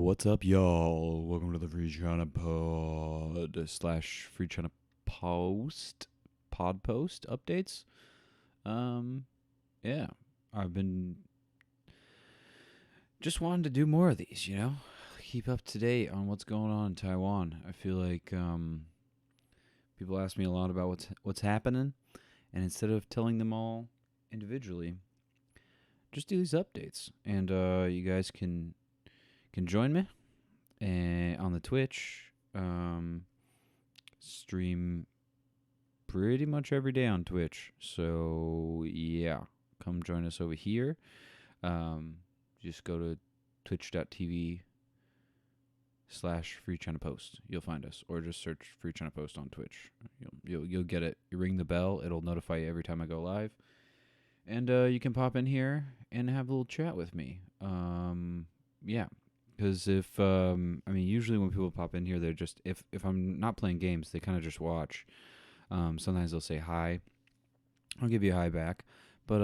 What's up, y'all? Welcome to the Free China Pod slash Free China Post pod post updates. Um, yeah, I've been just wanting to do more of these. Keep up to date on what's going on in Taiwan. I feel like people ask me a lot about what's happening, and instead of telling them all individually, just do these updates, and you guys can join me on the Twitch. Stream pretty much every day on Twitch. So yeah, come join us over here. Just go to twitch.tv/FreeChinaPost. You'll find us, or just search FreeChinaPost on Twitch. You'll get it. You ring the bell; it'll notify you every time I go live, and you can pop in here and have a little chat with me. Yeah. Because usually when people pop in here, they're just, if I'm not playing games, they kind of just watch. Sometimes they'll say hi. I'll give you a hi back. But,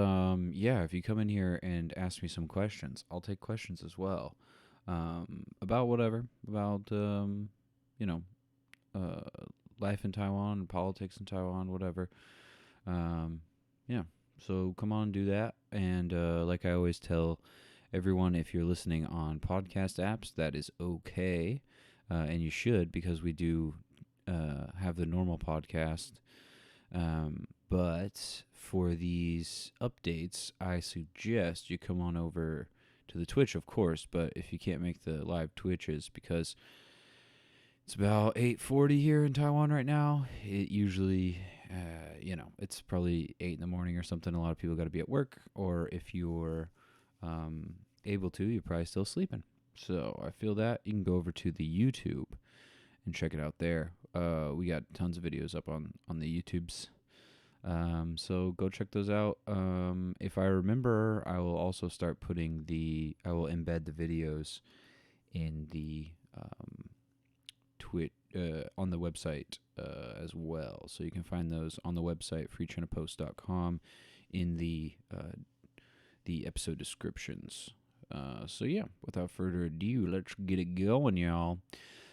yeah, if you come in here and ask me some questions, I'll take questions as well. About whatever. About, life in Taiwan, politics in Taiwan, whatever. Yeah. So come on, do that. And like I always tell everyone, if you're listening on podcast apps, that is okay, and you should, because we do have the normal podcast. But for these updates, I suggest you come on over to the Twitch, of course. But if you can't make the live Twitches, because it's about 8:40 here in Taiwan right now, it usually, it's probably 8 in the morning or something. A lot of people got to be at work, or if you're able to, you're probably still sleeping. So I feel that you can go over to the YouTube and check it out there. We got tons of videos up on the YouTubes. So go check those out. If I remember, I will also start I will embed the videos in the on the website as well. So you can find those on the website, FreeChinaPost.com, in the episode descriptions. So yeah, without further ado, let's get it going, y'all.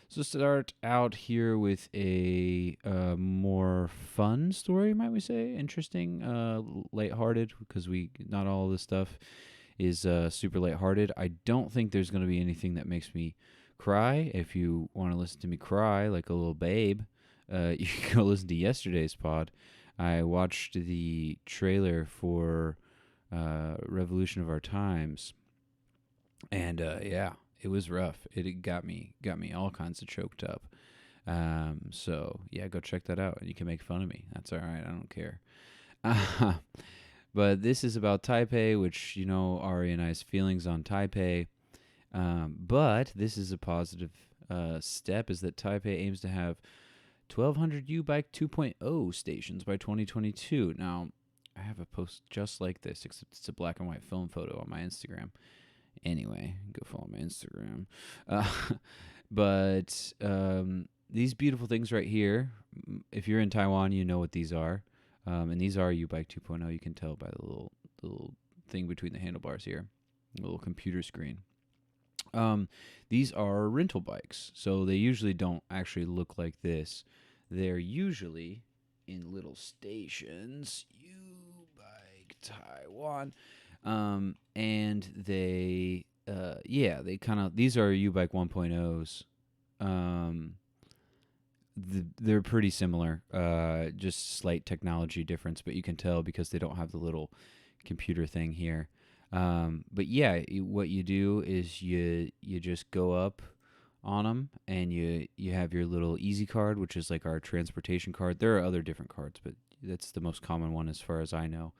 So start out here with a more fun story, might we say? Interesting, lighthearted, because not all this stuff is super lighthearted. I don't think there's going to be anything that makes me cry. If you want to listen to me cry like a little babe, you can go listen to yesterday's pod. I watched the trailer for Revolution of Our Times, and yeah, it was rough. It got me all kinds of choked up. So yeah, go check that out, and you can make fun of me. That's all right. I don't care. But this is about Taipei, which Ari and I's feelings on Taipei. But this is a positive step, is that Taipei aims to have 1,200 U-Bike 2.0 stations by 2022. Now, I have a post just like this, except it's a black and white film photo on my Instagram. Anyway, go follow my Instagram. But these beautiful things right here, if you're in Taiwan, you know what these are. And these are U-Bike 2.0. You can tell by the little thing between the handlebars here, the little computer screen. These are rental bikes, so they usually don't actually look like this. They're usually in little stations. U-Bike Taiwan. And they kind of, these are U-Bike 1.0s. They're pretty similar, just slight technology difference, but you can tell because they don't have the little computer thing here. But yeah, what you do is you just go up on them, and you have your little Easy card, which is like our transportation card. There are other different cards, but that's the most common one as far as I know.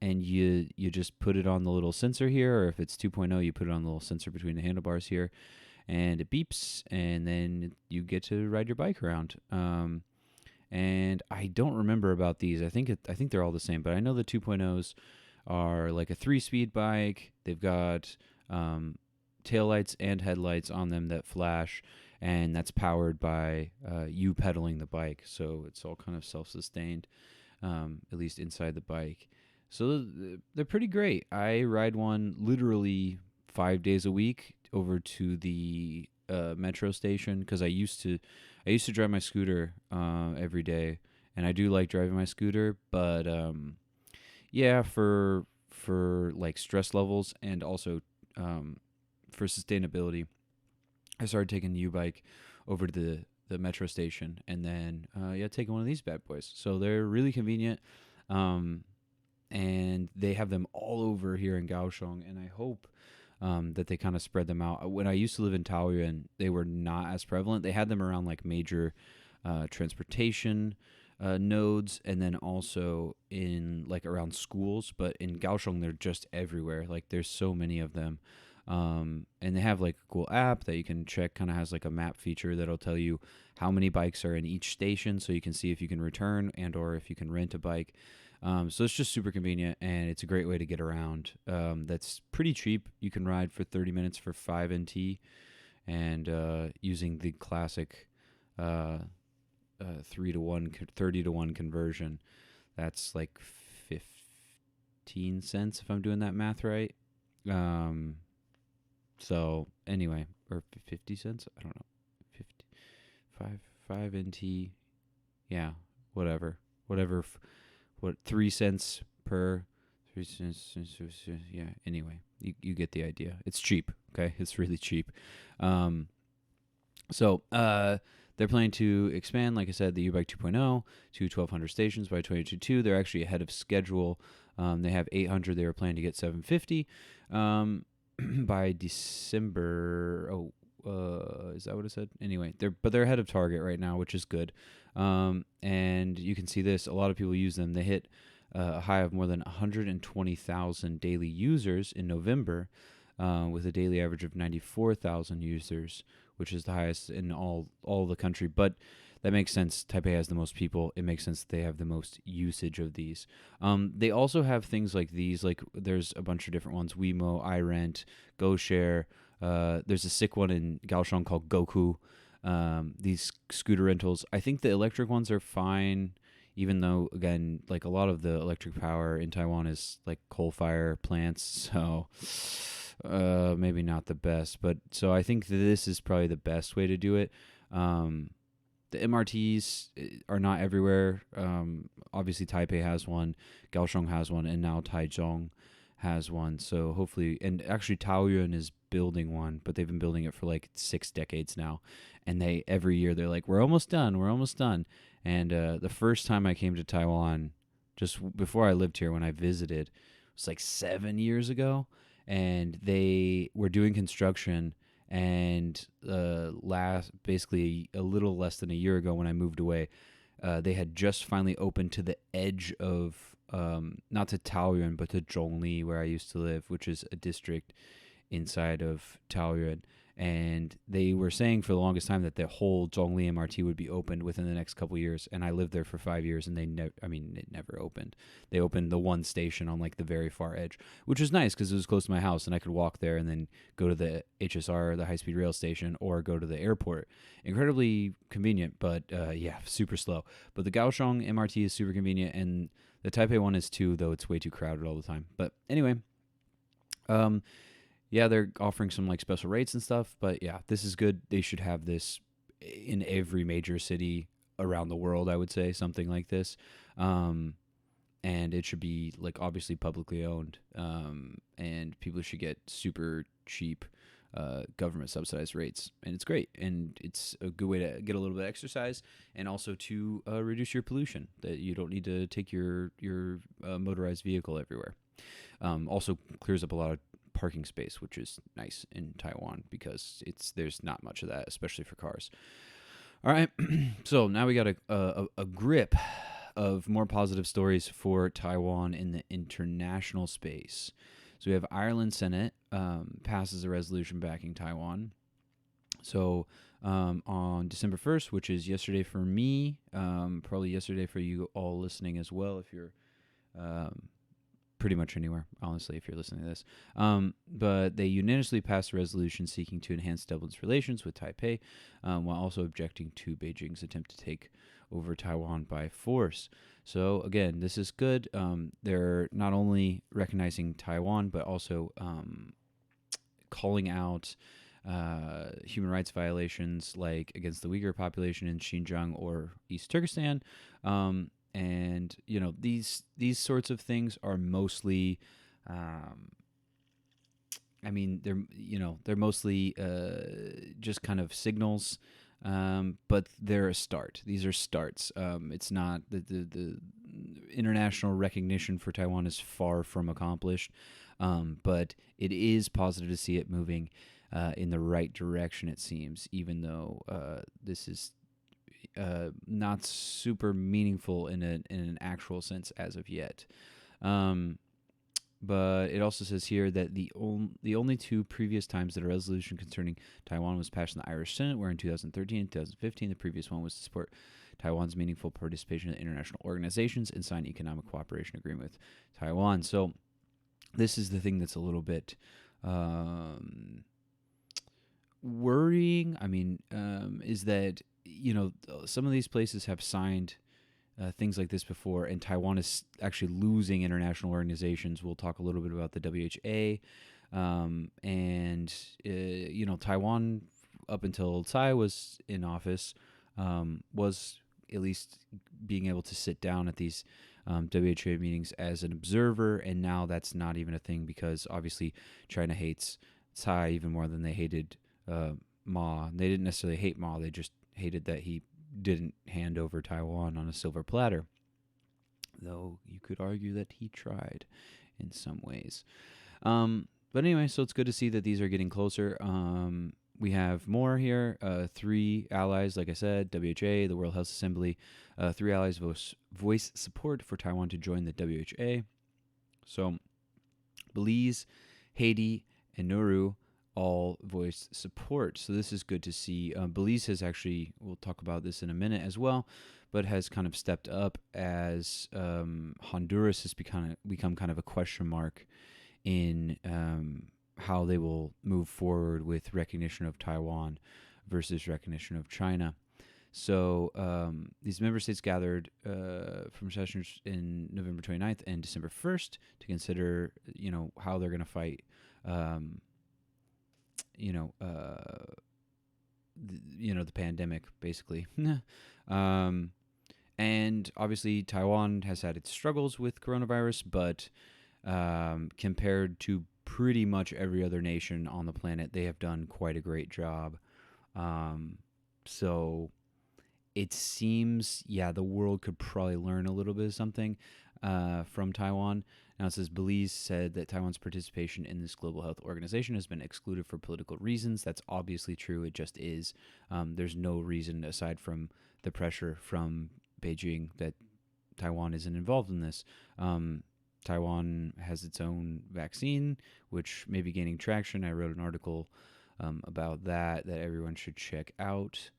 And you just put it on the little sensor here, or if it's 2.0, you put it on the little sensor between the handlebars here, and it beeps, and then you get to ride your bike around. And I don't remember about these. I think they're all the same, but I know the 2.0s are like a 3-speed bike. They've got taillights and headlights on them that flash, and that's powered by you pedaling the bike. So it's all kind of self-sustained, at least inside the bike. So they're pretty great. I ride one literally 5 days a week, over to the metro station because I used to drive my scooter every day, and I do like driving my scooter, but yeah, for like stress levels and also for sustainability, I started taking the U-bike over to the metro station, and then yeah, taking one of these bad boys. So they're really convenient, um, and they have them all over here in Kaohsiung, and I hope that they kind of spread them out. When I used to live in Taoyuan, they were not as prevalent. They had them around like major transportation nodes, and then also in like around schools. But in Kaohsiung, they're just everywhere. Like there's so many of them. And they have like a cool app that you can check, kind of has like a map feature that'll tell you how many bikes are in each station, so you can see if you can return and or if you can rent a bike. So it's just super convenient, and it's a great way to get around. That's pretty cheap. You can ride for 30 minutes for 5 NT, and using the classic 3 to 1, 30 to 1 conversion, that's like 15 cents if I'm doing that math right. So anyway, or 50 cents? I don't know. 50, 5 NT. Yeah, whatever. Whatever. What, 3 cents per 3 cents? Yeah, anyway, you get the idea. It's cheap, okay? It's really cheap. So they're planning to expand, like I said, the U-Bike 2.0 to 1,200 stations by 2022. They're actually ahead of schedule. They have 800. They were planning to get 750 by December. Oh, is that what it said? Anyway, they're ahead of target right now, which is good. And you can see this. A lot of people use them. They hit a high of more than 120,000 daily users in November, with a daily average of 94,000 users, which is the highest in all the country. But that makes sense. Taipei has the most people. It makes sense that they have the most usage of these. They also have things like these. Like there's a bunch of different ones. Wemo, iRent, GoShare. There's a sick one in Kaohsiung called Goku. These scooter rentals. I think the electric ones are fine, even though, again, like a lot of the electric power in Taiwan is like coal fire plants. So maybe not the best. But so I think this is probably the best way to do it. The MRTs are not everywhere. Obviously, Taipei has one, Kaohsiung has one, and now Taichung has one. So hopefully, and actually Taoyuan is building one, but they've been building it for like 6 decades now. And every year they're like, we're almost done. We're almost done. And the first time I came to Taiwan, just before I lived here, when I visited, it was like 7 years ago. And they were doing construction, and basically a little less than a year ago when I moved away, they had just finally opened to the edge of not to Taoyuan but to Zhongli, where I used to live, which is a district inside of Taoyuan. And they were saying for the longest time that the whole Zhongli MRT would be opened within the next couple of years. And I lived there for 5 years, and it never opened. They opened the one station on like the very far edge, which was nice because it was close to my house, and I could walk there and then go to the HSR, the high-speed rail station, or go to the airport. Incredibly convenient, but yeah, super slow. But the Kaohsiung MRT is super convenient, and the Taipei one is too, though it's way too crowded all the time. But anyway, yeah, they're offering some like special rates and stuff, but yeah, this is good. They should have this in every major city around the world, I would say, something like this. And it should be like obviously publicly owned, and people should get super cheap government subsidized rates, and it's great, and it's a good way to get a little bit of exercise, and also to reduce your pollution, that you don't need to take your motorized vehicle everywhere. Also clears up a lot of parking space, which is nice in Taiwan because there's not much of that, especially for cars. All right, so now we got a grip of more positive stories for Taiwan in the international space. So we have Ireland Senate passes a resolution backing Taiwan. So on December 1st, which is yesterday for me, probably yesterday for you all listening as well, if you're pretty much anywhere, honestly, if you're listening to this. But they unanimously passed a resolution seeking to enhance Dublin's relations with Taipei, while also objecting to Beijing's attempt to take over Taiwan by force. So again, this is good. They're not only recognizing Taiwan, but also calling out human rights violations like against the Uyghur population in Xinjiang or East Turkestan. And these sorts of things are mostly they're mostly just kind of signals, but they're a start. These are starts. It's not the international recognition for Taiwan is far from accomplished, but it is positive to see it moving in the right direction, it seems, even though this is not super meaningful in an actual sense as of yet. But it also says here that the only two previous times that a resolution concerning Taiwan was passed in the Irish Senate were in 2013 and 2015. The previous one was to support Taiwan's meaningful participation in international organizations and sign economic cooperation agreement with Taiwan. So this is the thing that's a little bit worrying. Is that some of these places have signed things like this before, and Taiwan is actually losing international organizations. We'll talk a little bit about the WHA, and Taiwan, up until Tsai was in office, was at least being able to sit down at these WHA meetings as an observer, and now that's not even a thing because obviously China hates Tsai even more than they hated Ma. They didn't necessarily hate Ma; they just hated that he didn't hand over Taiwan on a silver platter, though you could argue that he tried in some ways. But anyway, so it's good to see that these are getting closer. We have more here. 3 allies, like I said, WHA, the World Health Assembly. 3 allies voice support for Taiwan to join the WHA. So Belize, Haiti, and Nauru all voiced support. So this is good to see. Belize has actually, we'll talk about this in a minute as well, but has kind of stepped up as Honduras has become kind of a question mark in how they will move forward with recognition of Taiwan versus recognition of China. So these member states gathered from sessions in November 29th and December 1st to consider, how they're going to fight the pandemic, basically. And obviously Taiwan has had its struggles with coronavirus, but compared to pretty much every other nation on the planet, they have done quite a great job. So it seems, the world could probably learn a little bit of something from Taiwan. Now it says Belize said that Taiwan's participation in this global health organization has been excluded for political reasons. That's obviously true. It just is. There's no reason aside from the pressure from Beijing that Taiwan isn't involved in this. Taiwan has its own vaccine, which may be gaining traction. I wrote an article about that everyone should check out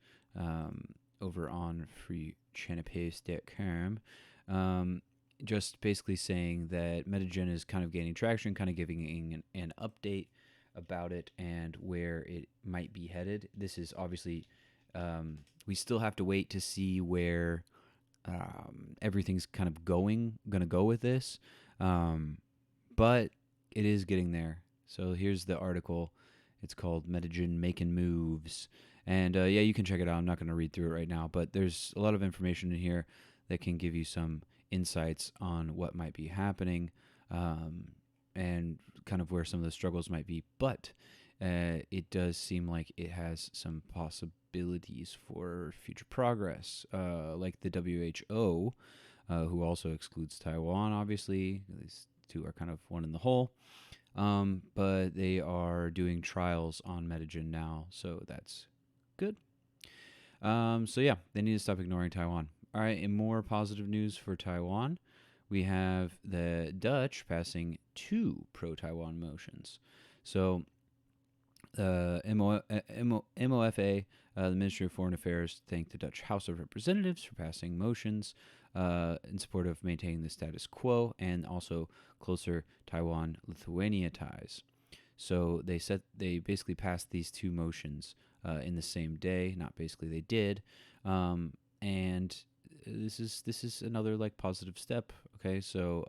over on FreeChinaPost.com. Just basically saying that Medigen is kind of gaining traction, kind of giving an update about it and where it might be headed. This is obviously, we still have to wait to see where everything's kind of going to go with this, but it is getting there. So here's the article. It's called Medigen Making Moves. And you can check it out. I'm not going to read through it right now, but there's a lot of information in here that can give you some insights on what might be happening and kind of where some of the struggles might be. But it does seem like it has some possibilities for future progress, like the WHO, who also excludes Taiwan, obviously. These two are kind of one in the whole. But they are doing trials on Medigen now, so that's good. They need to stop ignoring Taiwan. All right, in more positive news for Taiwan, we have the Dutch passing 2 pro-Taiwan motions. So MOFA, the Ministry of Foreign Affairs, thanked the Dutch House of Representatives for passing motions in support of maintaining the status quo and also closer Taiwan-Lithuania ties. So they basically passed these 2 motions in the same day. Not basically, they did, and this is another like positive step. Okay, so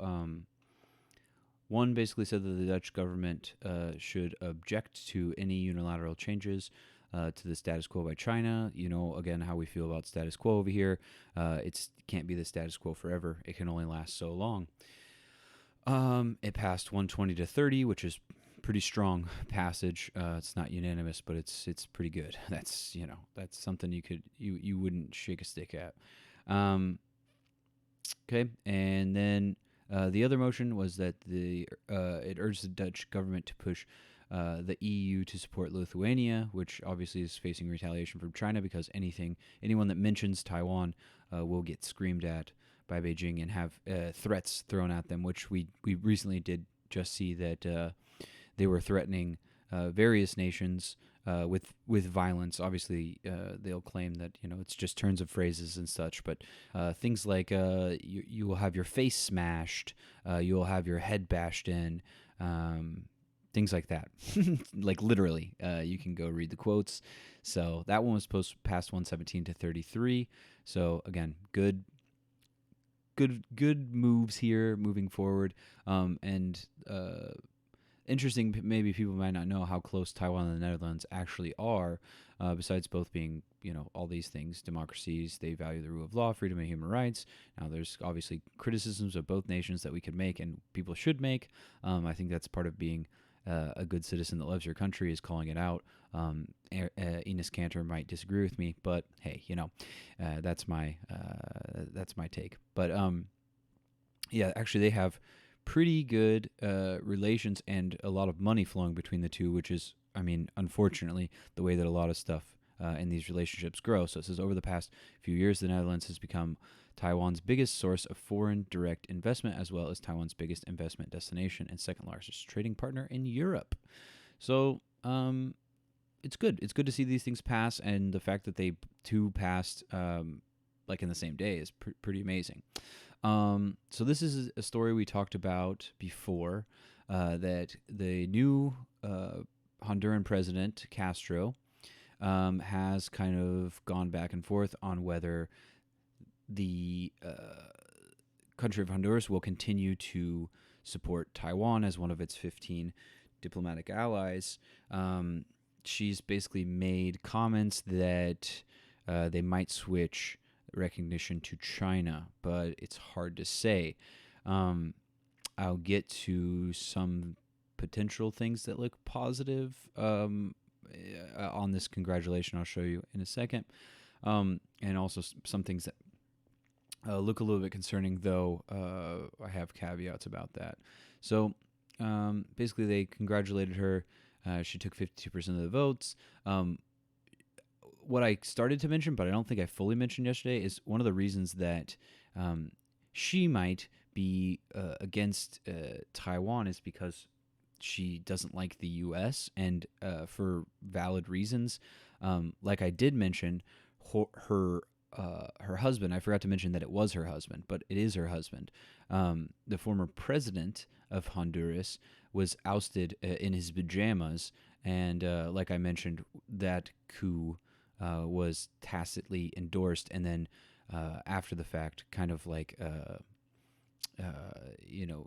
One basically said that the Dutch government should object to any unilateral changes to the status quo by China. You know, again, how we feel about status quo over here. It can't be the status quo forever. It can only last so long. It passed 120 to 30, which is pretty strong passage. It's not unanimous, but it's pretty good. That's something you wouldn't shake a stick at. Okay, and then the other motion was that it urged the Dutch government to push the EU to support Lithuania, which obviously is facing retaliation from China because anyone that mentions Taiwan will get screamed at by Beijing and have threats thrown at them, which we recently did just see that they were threatening various nations with violence. Obviously, they'll claim that it's just turns of phrases and such, but things like you will have your face smashed, you will have your head bashed in, things like that. Like literally, you can go read the quotes. So that one was passed 117 to 33. So again, good moves here moving forward. And interesting, maybe people might not know how close Taiwan and the Netherlands actually are, besides both being, all these things, democracies. They value the rule of law, freedom, and human rights. Now, there's obviously criticisms of both nations that we could make and people should make. I think that's part of being a good citizen that loves your country, is calling it out. Enos Cantor might disagree with me, but hey, that's my take. But yeah, actually, they have pretty good relations and a lot of money flowing between the two, which is, unfortunately, the way that a lot of stuff in these relationships grow. So it says, over the past few years, the Netherlands has become Taiwan's biggest source of foreign direct investment, as well as Taiwan's biggest investment destination and second largest trading partner in Europe. So it's good. It's good to see these things pass, and the fact that they two passed like in the same day is pretty amazing. So this is a story we talked about before, that the new Honduran president, Castro, has kind of gone back and forth on whether the country of Honduras will continue to support Taiwan as one of its 15 diplomatic allies. She's basically made comments that they might switch recognition to China, but it's hard to say. I'll get to some potential things that look positive on this congratulation I'll show you in a second, and also some things that look a little bit concerning, though I have caveats about that. So basically they congratulated her. She took 52% of the votes. What I started to mention, but I don't think I fully mentioned yesterday, is one of the reasons that she might be against Taiwan is because she doesn't like the U.S. and for valid reasons. Like I did mention, her husband, I forgot to mention that it was her husband, but it is her husband. The former president of Honduras was ousted in his pajamas, and like I mentioned, that coup was tacitly endorsed, and then after the fact, kind of like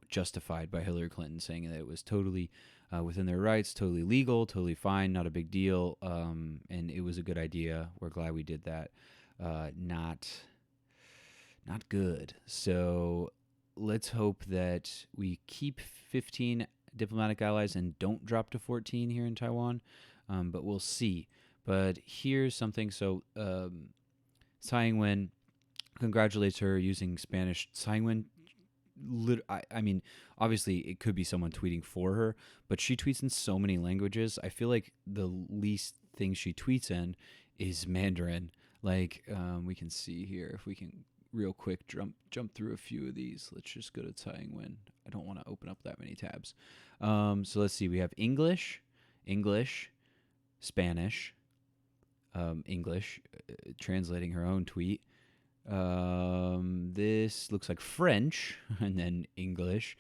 justified by Hillary Clinton, saying that it was totally within their rights, totally legal, totally fine, not a big deal, and it was a good idea. We're glad we did that. Not good. So let's hope that we keep 15 diplomatic allies and don't drop to 14 here in Taiwan, but we'll see. But here's something. So Tsai Ing-wen congratulates her using Spanish. Tsai Ing-wen, I mean, obviously it could be someone tweeting for her, but she tweets in so many languages. I feel like the least thing she tweets in is Mandarin. Like we can see here, if we can real quick jump through a few of these. Let's just go to Tsai Ing-wen. I don't want to open up that many tabs. So let's see. We have English, Spanish, English, translating her own tweet. This looks like French, and then English,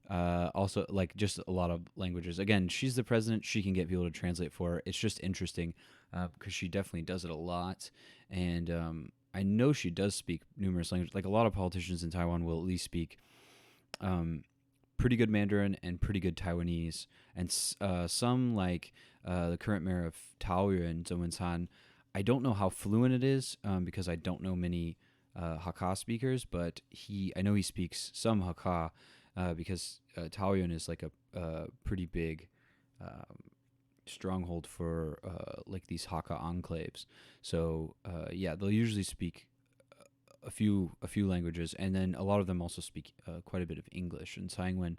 also like just a lot of languages. Again, she's the president. She can get people to translate for her. It's just interesting because she definitely does it a lot. And I know she does speak numerous languages. Like a lot of politicians in Taiwan will at least speak um, pretty good Mandarin and pretty good Taiwanese, and some like the current mayor of Taoyuan, Zhou. I don't know how fluent it is because I don't know many Hakka speakers, but I know he speaks some Hakka because Taoyuan is like a pretty big stronghold for like these Hakka enclaves. So yeah, they'll usually speak a few languages, and then a lot of them also speak quite a bit of English. And Tsai Ing-wen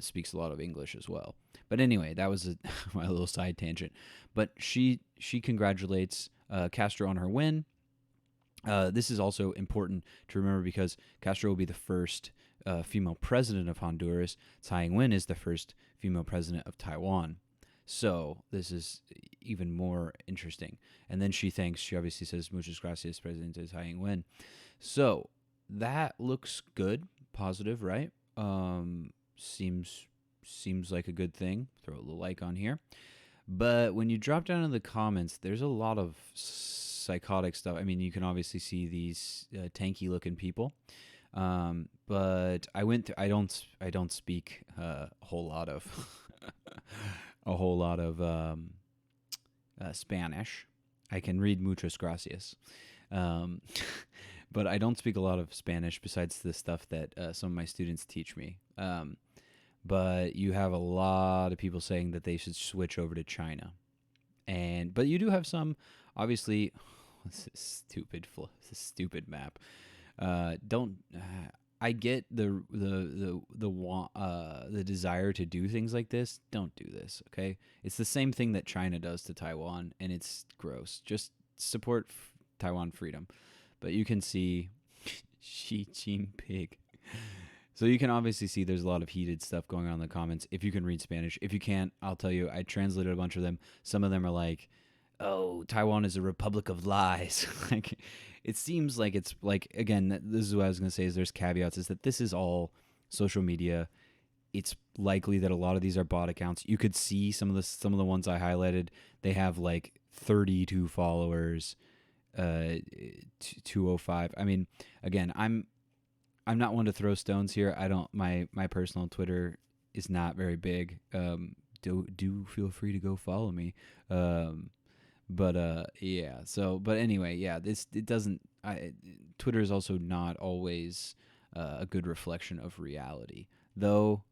speaks a lot of English as well. But anyway, that was my little side tangent. But she congratulates Castro on her win. This is also important to remember because Castro will be the first female president of Honduras. Tsai Ing-wen is the first female president of Taiwan. So this is even more interesting. And then she obviously says, muchas gracias, Presidente Tsai Ing-wen. So that looks good, positive, right? Seems like a good thing. Throw a little like on here. But when you drop down in the comments, there's a lot of psychotic stuff. I mean, you can obviously see these tanky looking people. But I don't speak a whole lot of Spanish. I can read muchas gracias. But I don't speak a lot of Spanish besides the stuff that some of my students teach me. But you have a lot of people saying that they should switch over to China. But you do have some, obviously, this is stupid map. Don't I get the desire to do things like this? Don't do this, okay? It's the same thing that China does to Taiwan, and it's gross. Just support Taiwan freedom. But you can see Xi Jinping. So you can obviously see there's a lot of heated stuff going on in the comments. If you can read Spanish, if you can't, I'll tell you. I translated a bunch of them. Some of them are like, "Oh, Taiwan is a republic of lies." Like, it seems like it's like, again, this is what I was going to say. Is there's caveats. Is that this is all social media. It's likely that a lot of these are bot accounts. You could see some of the ones I highlighted. They have like 32 followers, 205. I mean, again, I'm not one to throw stones here. I don't. My personal Twitter is not very big. Do feel free to go follow me. Yeah. So, but anyway, yeah. It doesn't. Twitter is also not always a good reflection of reality, though.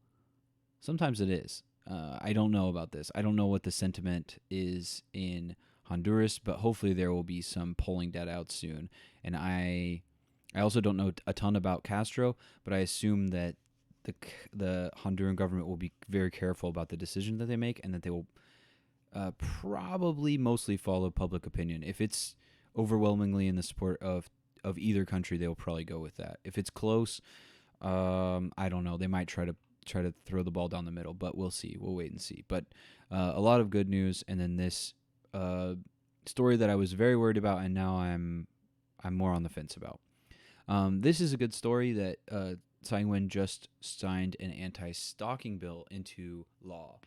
Sometimes it is. I don't know about this. I don't know what the sentiment is in Honduras, but hopefully there will be some polling data out soon. And I also don't know a ton about Castro, but I assume that the Honduran government will be very careful about the decision that they make, and that they will probably mostly follow public opinion. If it's overwhelmingly in the support of either country, they will probably go with that. If it's close, I don't know. They might try to throw the ball down the middle, but we'll see. We'll wait and see. But a lot of good news, and then this story that I was very worried about, and now I'm more on the fence about. This is a good story that Tsai Ing-wen just signed an anti-stalking bill into law.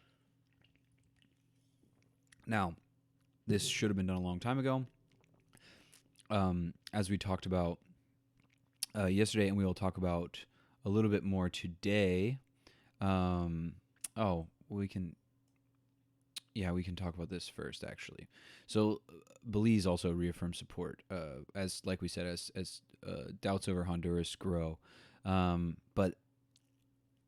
Now, this should have been done a long time ago. As we talked about yesterday, and we will talk about a little bit more today. We can talk about this first, actually. So, Belize also reaffirmed support, as like we said, as doubts over Honduras grow. But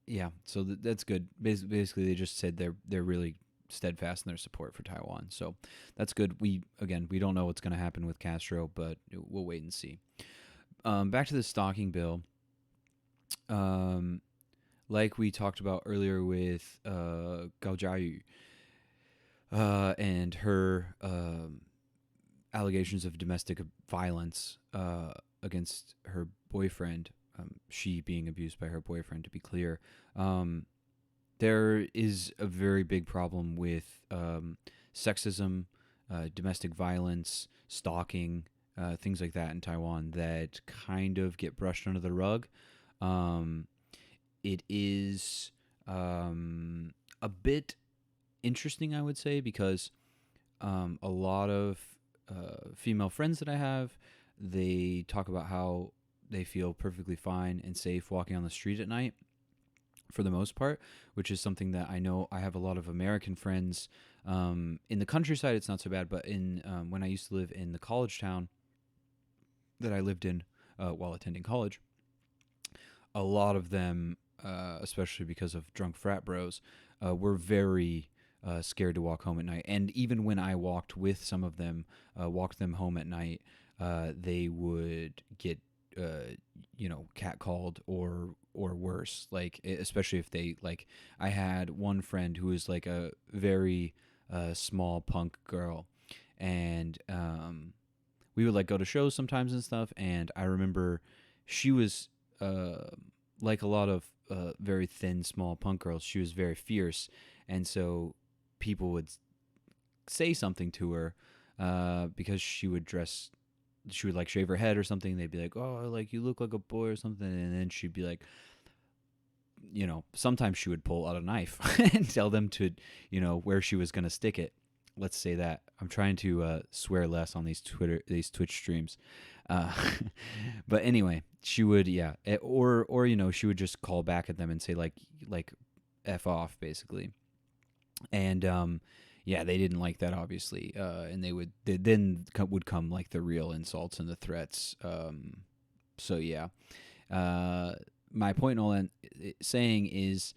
yeah, so that's good. Basically, they just said they're really steadfast in their support for Taiwan. So that's good. We don't know what's going to happen with Castro, but we'll wait and see. Back to the stalking bill. Like we talked about earlier with Gao Jiayu and her allegations of domestic violence against her boyfriend, she being abused by her boyfriend, to be clear. There is a very big problem with sexism, domestic violence, stalking, things like that in Taiwan that kind of get brushed under the rug. It is a bit interesting, I would say, because a lot of female friends that I have, they talk about how they feel perfectly fine and safe walking on the street at night. for the most part, which is something that I know I have a lot of American friends. In the countryside, it's not so bad, but in when I used to live in the college town that I lived in while attending college, a lot of them, especially because of drunk frat bros, were very scared to walk home at night. And even when I walked with some of them, walked them home at night, they would get, catcalled or worse. Like especially if they like, I had one friend who was like a very small punk girl, and we would like go to shows sometimes and stuff. And I remember she was like a lot of very thin, small punk girls. She was very fierce, and so people would say something to her because she would dress. She would like shave her head or something. They'd be like, "Oh, like you look like a boy" or something, and then she'd be like, sometimes she would pull out a knife and tell them to, where she was gonna stick it. Let's say that. I'm trying to swear less on these Twitch streams. Uh, but anyway, she would, or she would just call back at them and say like f off basically. And they didn't like that obviously, and they then would come like the real insults and the threats. So yeah, my point in all that saying is,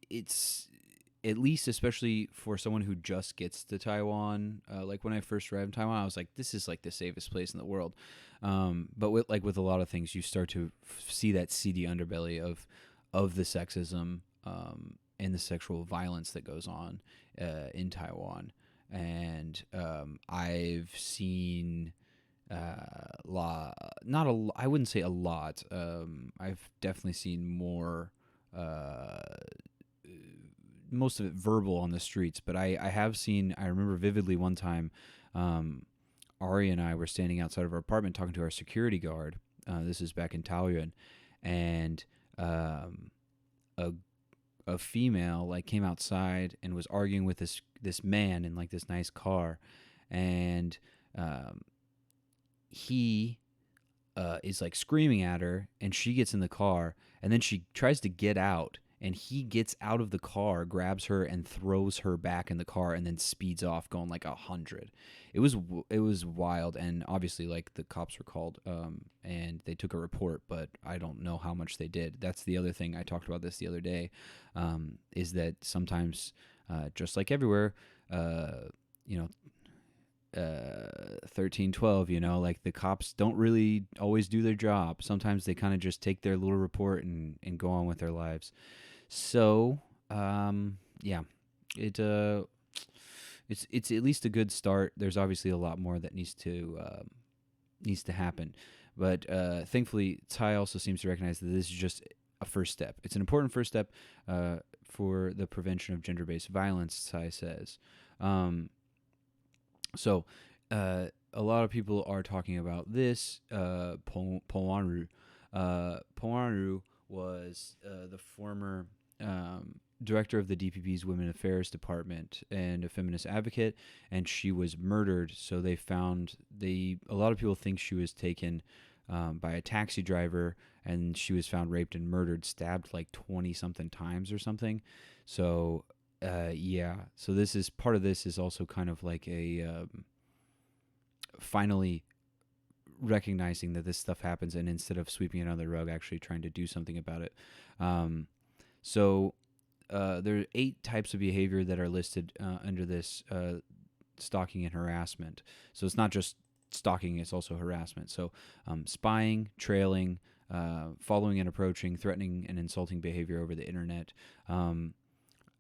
it's at least, especially for someone who just gets to Taiwan, like when I first arrived in Taiwan, I was like, this is like the safest place in the world. But with a lot of things, you start to see that seedy underbelly of the sexism and the sexual violence that goes on in Taiwan. And I've seen I wouldn't say a lot. I've definitely seen more. Most of it verbal on the streets, but I have seen. I remember vividly one time, Ari and I were standing outside of our apartment talking to our security guard. This is back in Taoyuan, and a female like came outside and was arguing with this man in like this nice car, and he is like screaming at her, and she gets in the car, and then she tries to get out, and he gets out of the car, grabs her, and throws her back in the car, and then speeds off going like 100. It was wild, and obviously like the cops were called, and they took a report, but I don't know how much they did. That's the other thing. I talked about this the other day, is that sometimes, just like everywhere, 1312, like the cops don't really always do their job. Sometimes they kind of just take their little report and go on with their lives. So it's at least a good start. There's obviously a lot more that needs to happen, but thankfully Tai also seems to recognize that this is just a first step. It's an important first step for the prevention of gender-based violence, Tai says. So, a lot of people are talking about this. Wan-ru. Wan-ru was the former director of the DPP's Women Affairs Department and a feminist advocate, and she was murdered. So a lot of people think she was taken by a taxi driver, and she was found raped and murdered, stabbed like 20-something times or something. So so this is part of this is also kind of like a finally recognizing that this stuff happens, and instead of sweeping it under the rug, actually trying to do something about it. There are 8 types of behavior that are listed under this stalking and harassment. So it's not just stalking, it's also harassment. So spying, trailing, following and approaching, threatening and insulting behavior over the internet.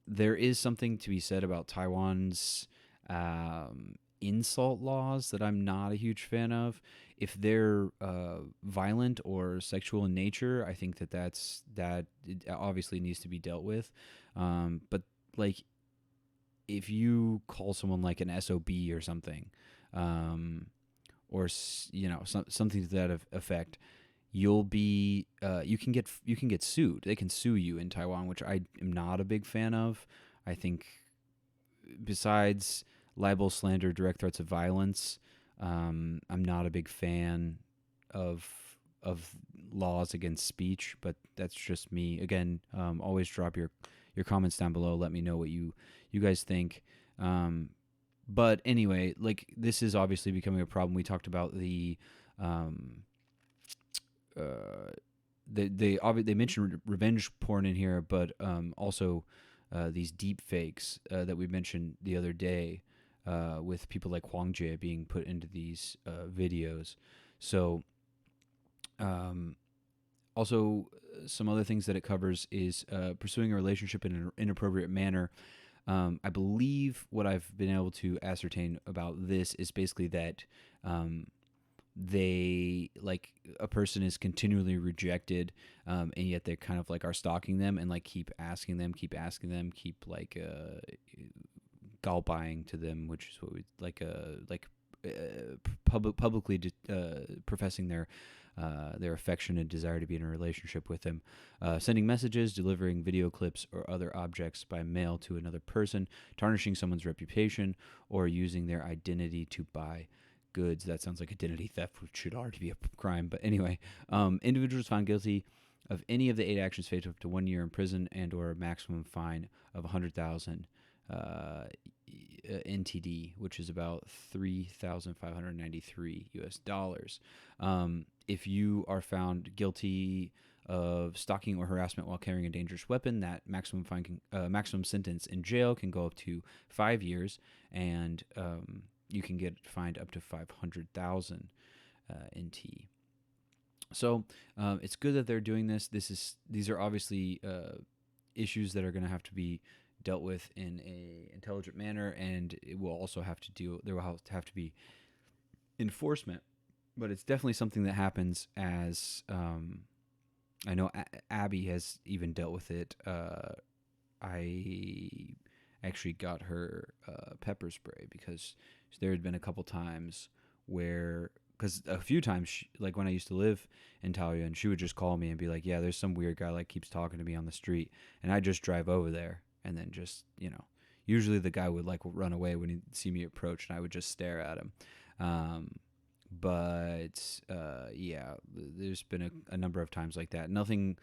There is something to be said about Taiwan's insult laws that I'm not a huge fan of. If they're violent or sexual in nature, I think that it obviously needs to be dealt with. But like, if you call someone like an SOB or something, or something to that effect, you'll be you can get sued. They can sue you in Taiwan, which I am not a big fan of. I think besides libel, slander, direct threats of violence, I'm not a big fan of laws against speech, but that's just me. Again, always drop your comments down below. Let me know what you guys think. But anyway, like, this is obviously becoming a problem. We talked about the they mentioned revenge porn in here, but also these deep fakes that we mentioned the other day with people like Huang Jie being put into these videos. So also some other things that it covers is pursuing a relationship in an inappropriate manner. I believe what I've been able to ascertain about this is basically that they, like, a person is continually rejected, and yet they kind of like are stalking them and like keep asking them, keep like galbuying to them, which is what we publicly professing their affection and desire to be in a relationship with them, sending messages, delivering video clips or other objects by mail to another person, tarnishing someone's reputation, or using their identity to buy goods. That sounds like identity theft, which should already be a crime. But anyway, individuals found guilty of any of the 8 actions face up to 1 year in prison and or a maximum fine of 100,000 NTD, which is about $3,593 US. If you are found guilty of stalking or harassment while carrying a dangerous weapon, that maximum maximum sentence in jail can go up to 5 years, and you can get fined up to 500,000 NT. So it's good that they're doing this. These are obviously issues that are going to have to be dealt with in a intelligent manner, and it will also have to there will have to be enforcement. But it's definitely something that happens, as I know Abby has even dealt with it. I actually got her pepper spray because there had been a couple times where, because a few times, like when I used to live in Taoyuan, she would just call me and be like, yeah, there's some weird guy like keeps talking to me on the street, and I just drive over there, and then just, usually the guy would like run away when he'd see me approach, and I would just stare at him. Yeah, there's been a number of times like that. Nothing,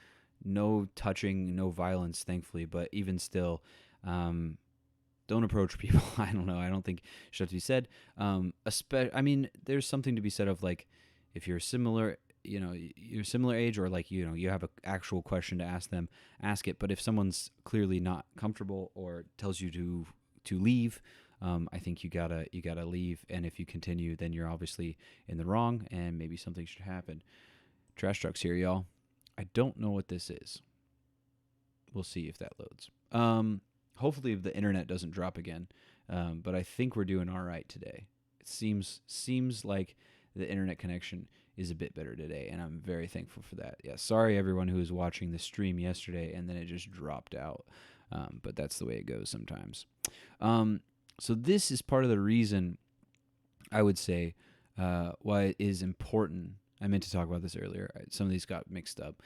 no touching, no violence, thankfully, but even still, don't approach people. I don't know. I don't think it should have to be said. I mean, there's something to be said of, like, if you're similar, you're similar age, or like, you have an actual question to ask them, ask it. But if someone's clearly not comfortable or tells you to leave, I think you gotta leave. And if you continue, then you're obviously in the wrong, and maybe something should happen. Trash trucks here, y'all. I don't know what this is. We'll see if that loads. Hopefully the internet doesn't drop again. But I think we're doing all right today. It seems like the internet connection is a bit better today, and I'm very thankful for that. Yeah, sorry everyone who was watching the stream yesterday and then it just dropped out. But that's the way it goes sometimes. So this is part of the reason, I would say, why it is important. I meant to talk about this earlier. Some of these got mixed up.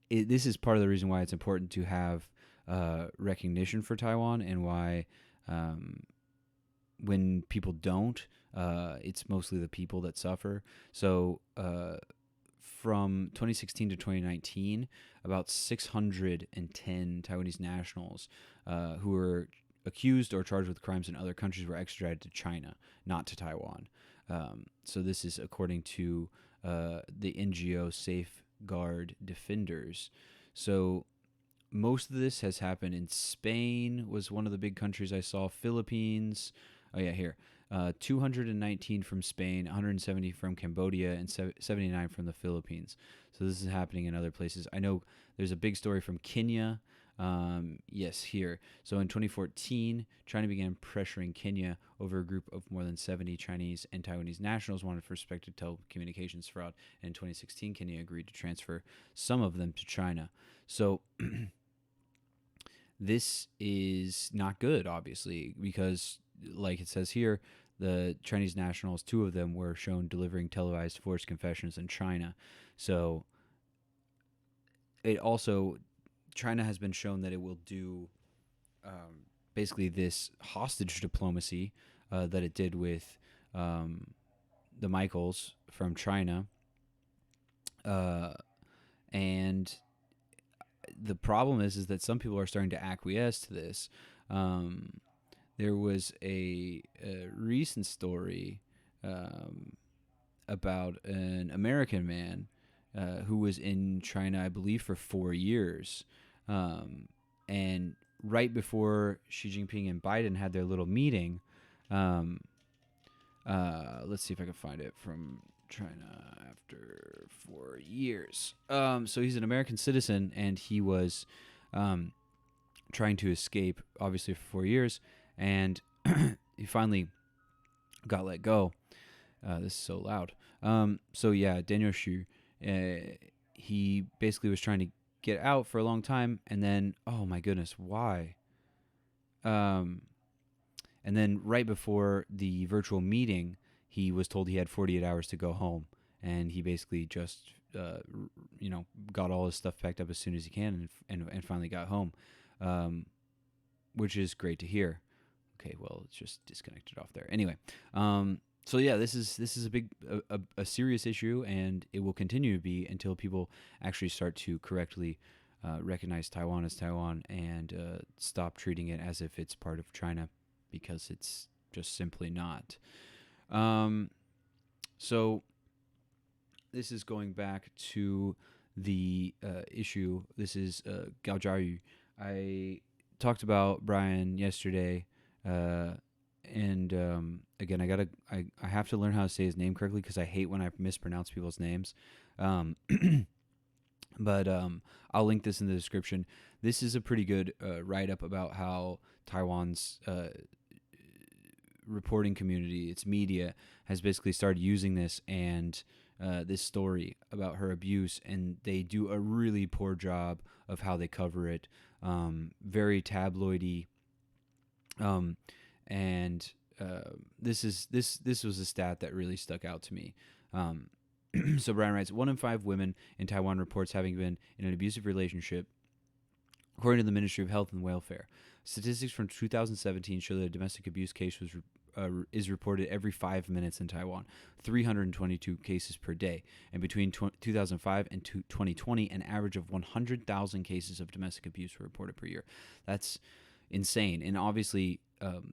This is part of the reason why it's important to have recognition for Taiwan, and why when people don't, it's mostly the people that suffer. So from 2016 to 2019, about 610 Taiwanese nationals who were accused or charged with crimes in other countries were extradited to China, not to Taiwan. So this is according to the NGO Safeguard Defenders. So most of this has happened in Spain, was one of the big countries I saw. Philippines. Oh, yeah, here. 219 from Spain, 170 from Cambodia, and 79 from the Philippines. So this is happening in other places. I know there's a big story from Kenya. Yes, here. So in 2014, China began pressuring Kenya over a group of more than 70 Chinese and Taiwanese nationals wanted for suspected telecommunications fraud. And in 2016, Kenya agreed to transfer some of them to China. So this is not good, obviously, because, like it says here, the Chinese nationals, 2 of them were shown delivering televised forced confessions in China. So it also, China has been shown that it will do basically this hostage diplomacy that it did with the Michaels from China. uh, and the problem is that some people are starting to acquiesce to this. Um, there was a recent story um, about an American man who was in China, I believe, for 4 years. Um, and right before Xi Jinping and Biden had their little meeting, um, let's see if I can find it from China after 4 years. So he's an American citizen, and he was um, trying to escape, obviously, for 4 years, and he finally got let go. This is so loud. So yeah, Daniel Xu, he basically was trying to get out for a long time, and then, oh my goodness, why? Um, and then right before the virtual meeting, he was told he had 48 hours to go home, and he basically just, got all his stuff packed up as soon as he can, and finally got home, which is great to hear. Okay, well, it's just disconnected off there. Anyway, so yeah, this is a big, a serious issue, and it will continue to be until people actually start to correctly recognize Taiwan as Taiwan and stop treating it as if it's part of China, because it's just simply not. So this is going back to the issue. This is Gao Jiayu. I talked about Brian yesterday, and again, I have to learn how to say his name correctly because I hate when I mispronounce people's names. Um, but I'll link this in the description. This is a pretty good write up about how Taiwan's reporting community, its media, has basically started using this and this story about her abuse, and they do a really poor job of how they cover it. Very tabloidy, and this was a stat that really stuck out to me. So Brian writes, 1 in 5 women in Taiwan reports having been in an abusive relationship, according to the Ministry of Health and Welfare. Statistics from 2017 show that a domestic abuse case is reported every 5 minutes in Taiwan, 322 cases per day. And between 2005 and 2020, an average of 100,000 cases of domestic abuse were reported per year. That's insane. And obviously,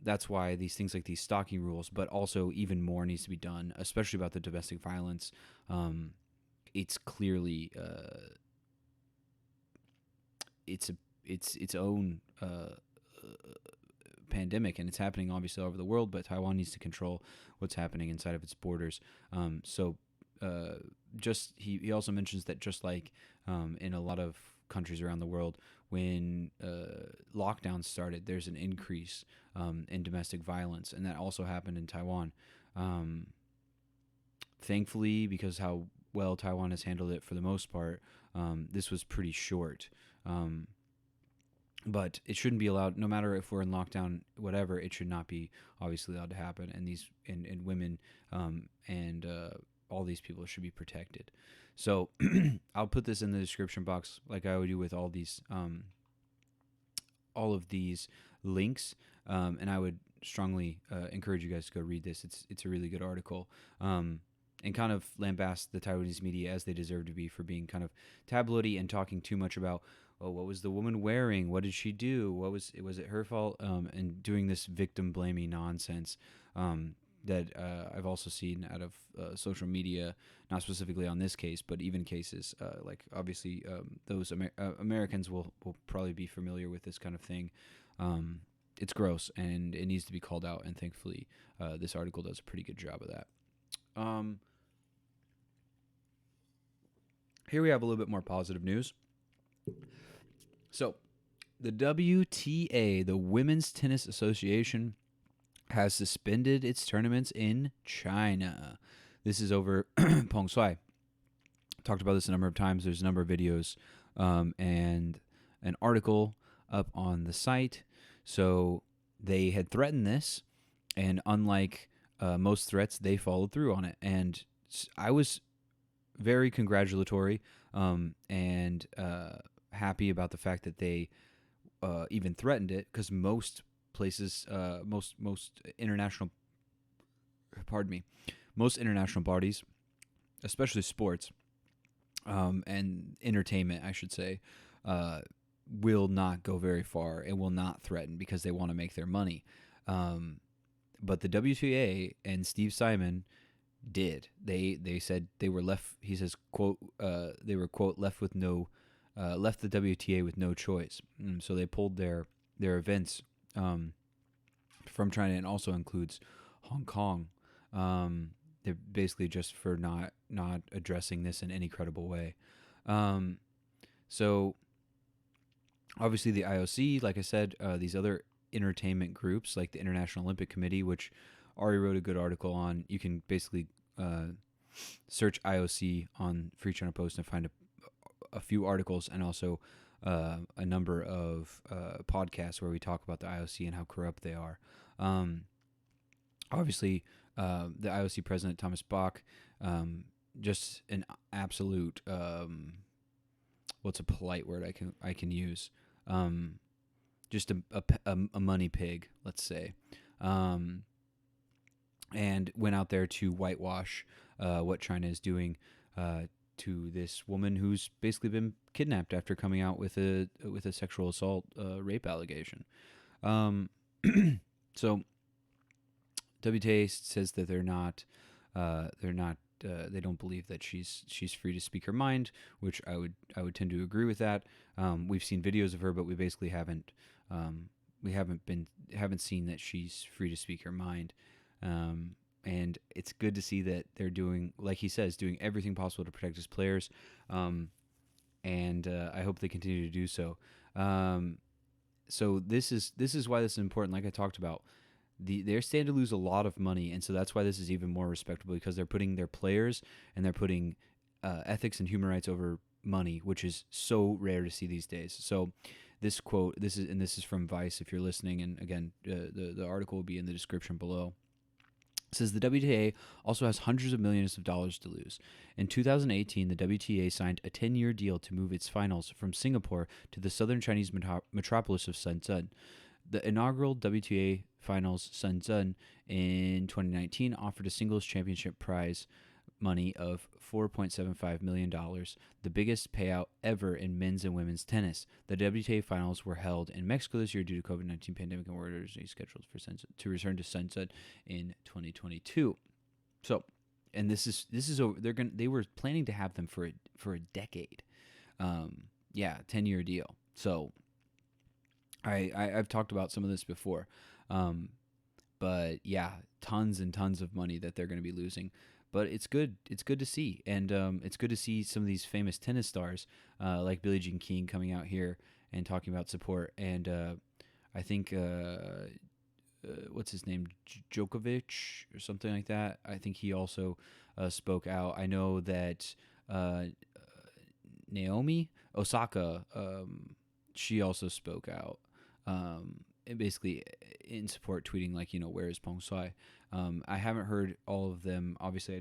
that's why these things like these stalking rules, but also even more needs to be done, especially about the domestic violence. It's clearly it's its own pandemic, and it's happening obviously all over the world, but Taiwan needs to control what's happening inside of its borders. He also mentions that just like in a lot of countries around the world, when lockdowns started, there's an increase in domestic violence, and that also happened in Taiwan. Thankfully, because how well Taiwan has handled it for the most part, this was pretty short. But it shouldn't be allowed, no matter if we're in lockdown, whatever, it should not be obviously allowed to happen. And these and women and all these people should be protected. So I'll put this in the description box, like I would do with all of these links, and I would strongly encourage you guys to go read this. It's a really good article. And kind of lambast the Taiwanese media as they deserve to be for being kind of tabloidy and talking too much about, oh, what was the woman wearing? What did she do? Was it her fault? And doing this victim blaming nonsense that I've also seen out of social media, not specifically on this case, but even cases like obviously those Americans will probably be familiar with this kind of thing. It's gross and it needs to be called out. And thankfully, this article does a pretty good job of that. Here we have a little bit more positive news. So, the WTA, the Women's Tennis Association, has suspended its tournaments in China. This is over Peng Shuai. Talked about this a number of times. There's a number of videos and an article up on the site. So, they had threatened this, and unlike most threats, they followed through on it. And I was very congratulatory and happy about the fact that they even threatened it, because most places, most international bodies, especially sports, and entertainment, I should say, uh, will not go very far and will not threaten because they want to make their money. Um, but the WTA and Steve Simon did. They said they were left. He says, "quote They were quote left with no left the WTA with no choice." So they pulled their events from China, and also includes Hong Kong. They're basically just for not addressing this in any credible way. Um, so obviously the IOC, like I said, these other entertainment groups like the International Olympic Committee, which Ari wrote a good article on. You can basically search IOC on Free China Post and find a few articles, and also a number of podcasts where we talk about the IOC and how corrupt they are. Obviously, the IOC president, Thomas Bach, just an absolute, what's a polite word I can use? Just a money pig, let's say. And went out there to whitewash what China is doing to this woman who's basically been kidnapped after coming out with a sexual assault rape allegation. So WTA says that they don't believe that she's free to speak her mind, which I would tend to agree with that. We've seen videos of her, but we basically haven't seen that she's free to speak her mind. And it's good to see that they're doing, like he says, doing everything possible to protect his players. And I hope they continue to do so. So this is why this is important. Like I talked about, they stand to lose a lot of money, and so that's why this is even more respectable, because they're putting their players and they're putting ethics and human rights over money, which is so rare to see these days. So this quote, this is from Vice, if you're listening, and again, the article will be in the description below. It says the WTA also has hundreds of millions of dollars to lose. In 2018, the WTA signed a 10-year deal to move its finals from Singapore to the southern Chinese metropolis of Shenzhen. The inaugural WTA finals, Shenzhen, in 2019 offered a singles championship prize money of $4.75 million, the biggest payout ever in men's and women's tennis. The WTA finals were held in Mexico this year due to COVID-19 pandemic, and were originally scheduled for to return to Shenzhen in 2022. So, and this is over. They were planning to have them for a decade. 10-year deal. So I've talked about some of this before. But yeah, tons and tons of money that they're going to be losing. But it's good. It's good to see, and it's good to see some of these famous tennis stars like Billie Jean King coming out here and talking about support. And I think what's his name, Djokovic or something like that. I think he also spoke out. I know that Naomi Osaka, she also spoke out. And basically in support, tweeting like, where is Peng Shuai? I haven't heard all of them. Obviously,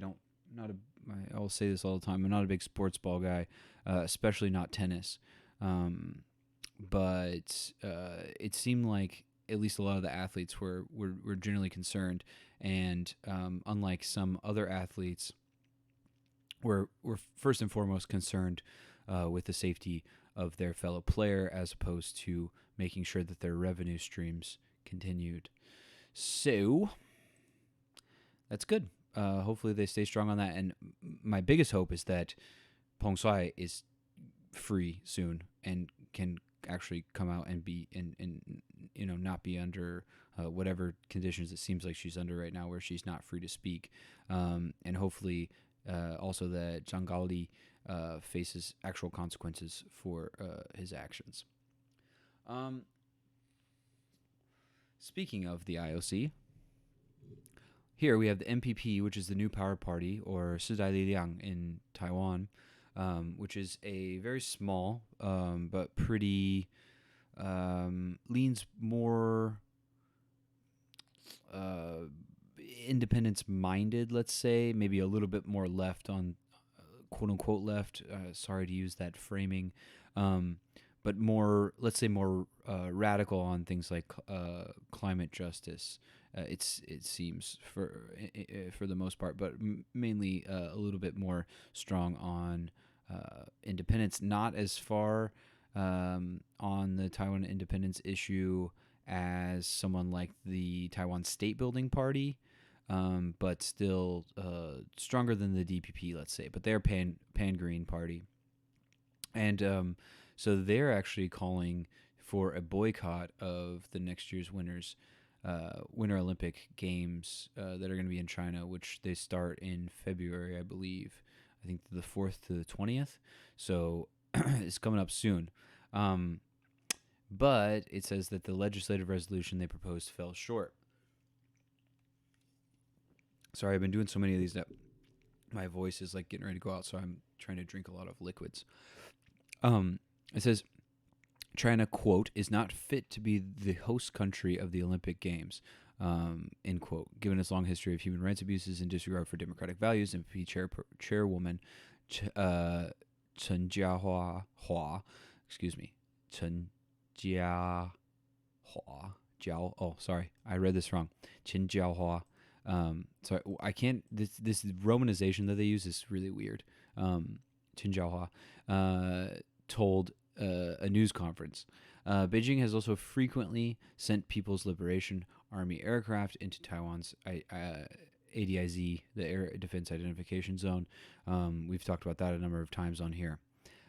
I'll say this all the time. I'm not a big sports ball guy, especially not tennis. But it seemed like at least a lot of the athletes were generally concerned, and unlike some other athletes, were first and foremost concerned with the safety of their fellow player, as opposed to making sure that their revenue streams continued. So that's good. Hopefully they stay strong on that. And my biggest hope is that Peng Shuai is free soon and can actually come out and be and not be under whatever conditions it seems like she's under right now, where she's not free to speak. And hopefully also that Zhang Gaoli faces actual consequences for his actions. Speaking of the IOC, here we have the MPP, which is the New Power Party, or Shidai Liang in Taiwan, which is a very small but pretty leans more independence-minded, let's say, maybe a little bit more left on quote-unquote left. Sorry to use that framing. But more, let's say, more radical on things like climate justice. It seems for the most part, but mainly a little bit more strong on independence. Not as far on the Taiwan independence issue as someone like the Taiwan State Building Party, but still stronger than the DPP, let's say. But they're pan-green party. And so they're actually calling for a boycott of the next year's Winter Olympic Games that are going to be in China, which they start in February, I believe. I think the 4th to the 20th. So it's coming up soon. But it says that the legislative resolution they proposed fell short. Sorry, I've been doing so many of these that my voice is like getting ready to go out, so I'm trying to drink a lot of liquids. It says China, quote, is not fit to be the host country of the Olympic Games, end quote, given its long history of human rights abuses and disregard for democratic values. And chairwoman Chen Jiahua, Chen Jiahua, sorry, I read this wrong. Chen Jiahua. Sorry, I can't. This romanization that they use is really weird. Chen Jiahua told a news conference. Beijing has also frequently sent People's Liberation Army aircraft into Taiwan's ADIZ, the Air Defense Identification Zone. We've talked about that a number of times on here.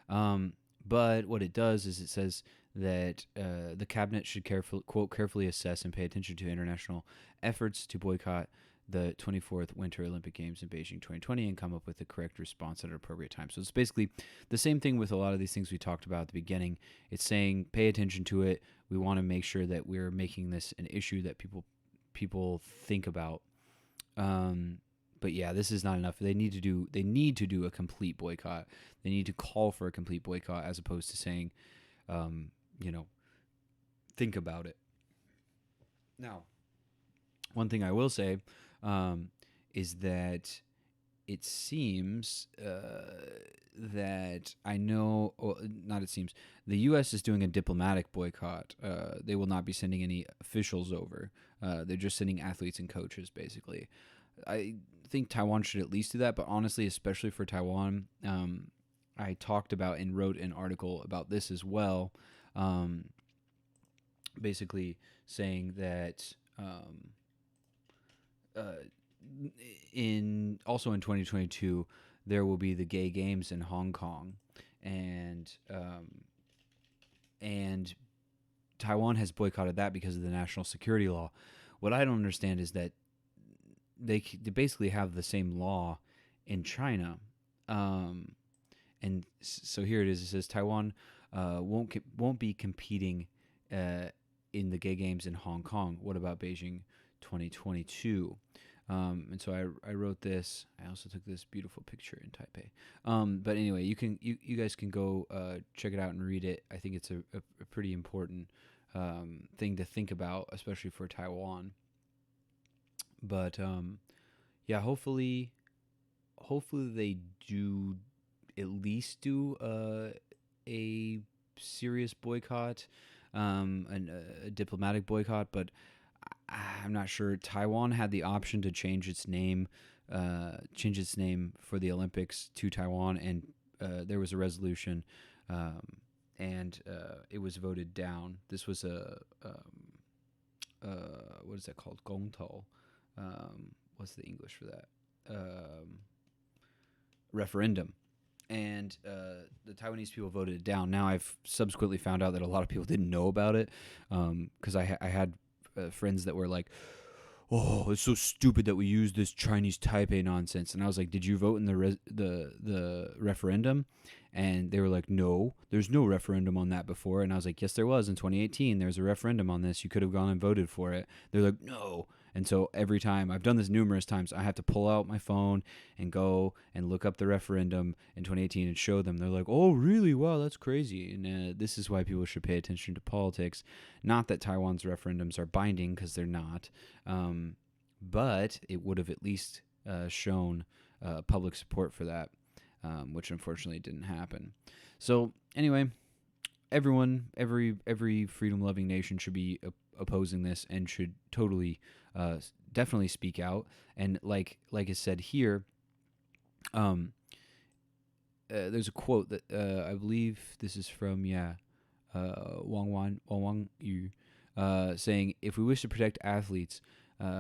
But what it does is it says that the cabinet should carefully assess and pay attention to international efforts to boycott the 24th Winter Olympic Games in Beijing 2020 and come up with the correct response at an appropriate time. So it's basically the same thing with a lot of these things we talked about at the beginning. It's saying pay attention to it. We want to make sure that we're making this an issue that people think about. But yeah, this is not enough. They need to do a complete boycott. They need to call for a complete boycott as opposed to saying, think about it. Now, one thing I will say is that it seems that the U.S. is doing a diplomatic boycott. They will not be sending any officials over. They're just sending athletes and coaches, basically. I think Taiwan should at least do that, but honestly, especially for Taiwan, I talked about and wrote an article about this as well, basically saying that in 2022 there will be the Gay Games in Hong Kong, and Taiwan has boycotted that because of the national security law. What I don't understand is that they basically have the same law in China, and so here it is. It says Taiwan won't be competing in the Gay Games in Hong Kong. What about Beijing 2022? And so I wrote this. I also took this beautiful picture in Taipei. But anyway, you guys can go check it out and read it. I think it's a pretty important thing to think about, especially for Taiwan. But yeah, hopefully they do at least do a serious boycott, a diplomatic boycott. But I'm not sure. Taiwan had the option to change its name for the Olympics to Taiwan, and there was a resolution, and it was voted down. This was what is that called? Gongtou. What's the English for that? Referendum. And the Taiwanese people voted it down. Now I've subsequently found out that a lot of people didn't know about it, because I had friends that were like, "Oh, it's so stupid that we use this Chinese Taipei nonsense." And I was like, "Did you vote in the referendum?" And they were like, "No, there's no referendum on that before." And I was like, "Yes, there was in 2018. There was a referendum on this. You could have gone and voted for it." They're like, "No." And so every time, I've done this numerous times, I have to pull out my phone and go and look up the referendum in 2018 and show them. They're like, "Oh, really? Wow, that's crazy." And this is why people should pay attention to politics. Not that Taiwan's referendums are binding, because they're not. But it would have at least shown public support for that, which unfortunately didn't happen. So anyway, every freedom-loving nation should be opposing this and should totally, definitely speak out. And like I said here, there's a quote that I believe this is from Wang Yu, saying, "If we wish to protect athletes,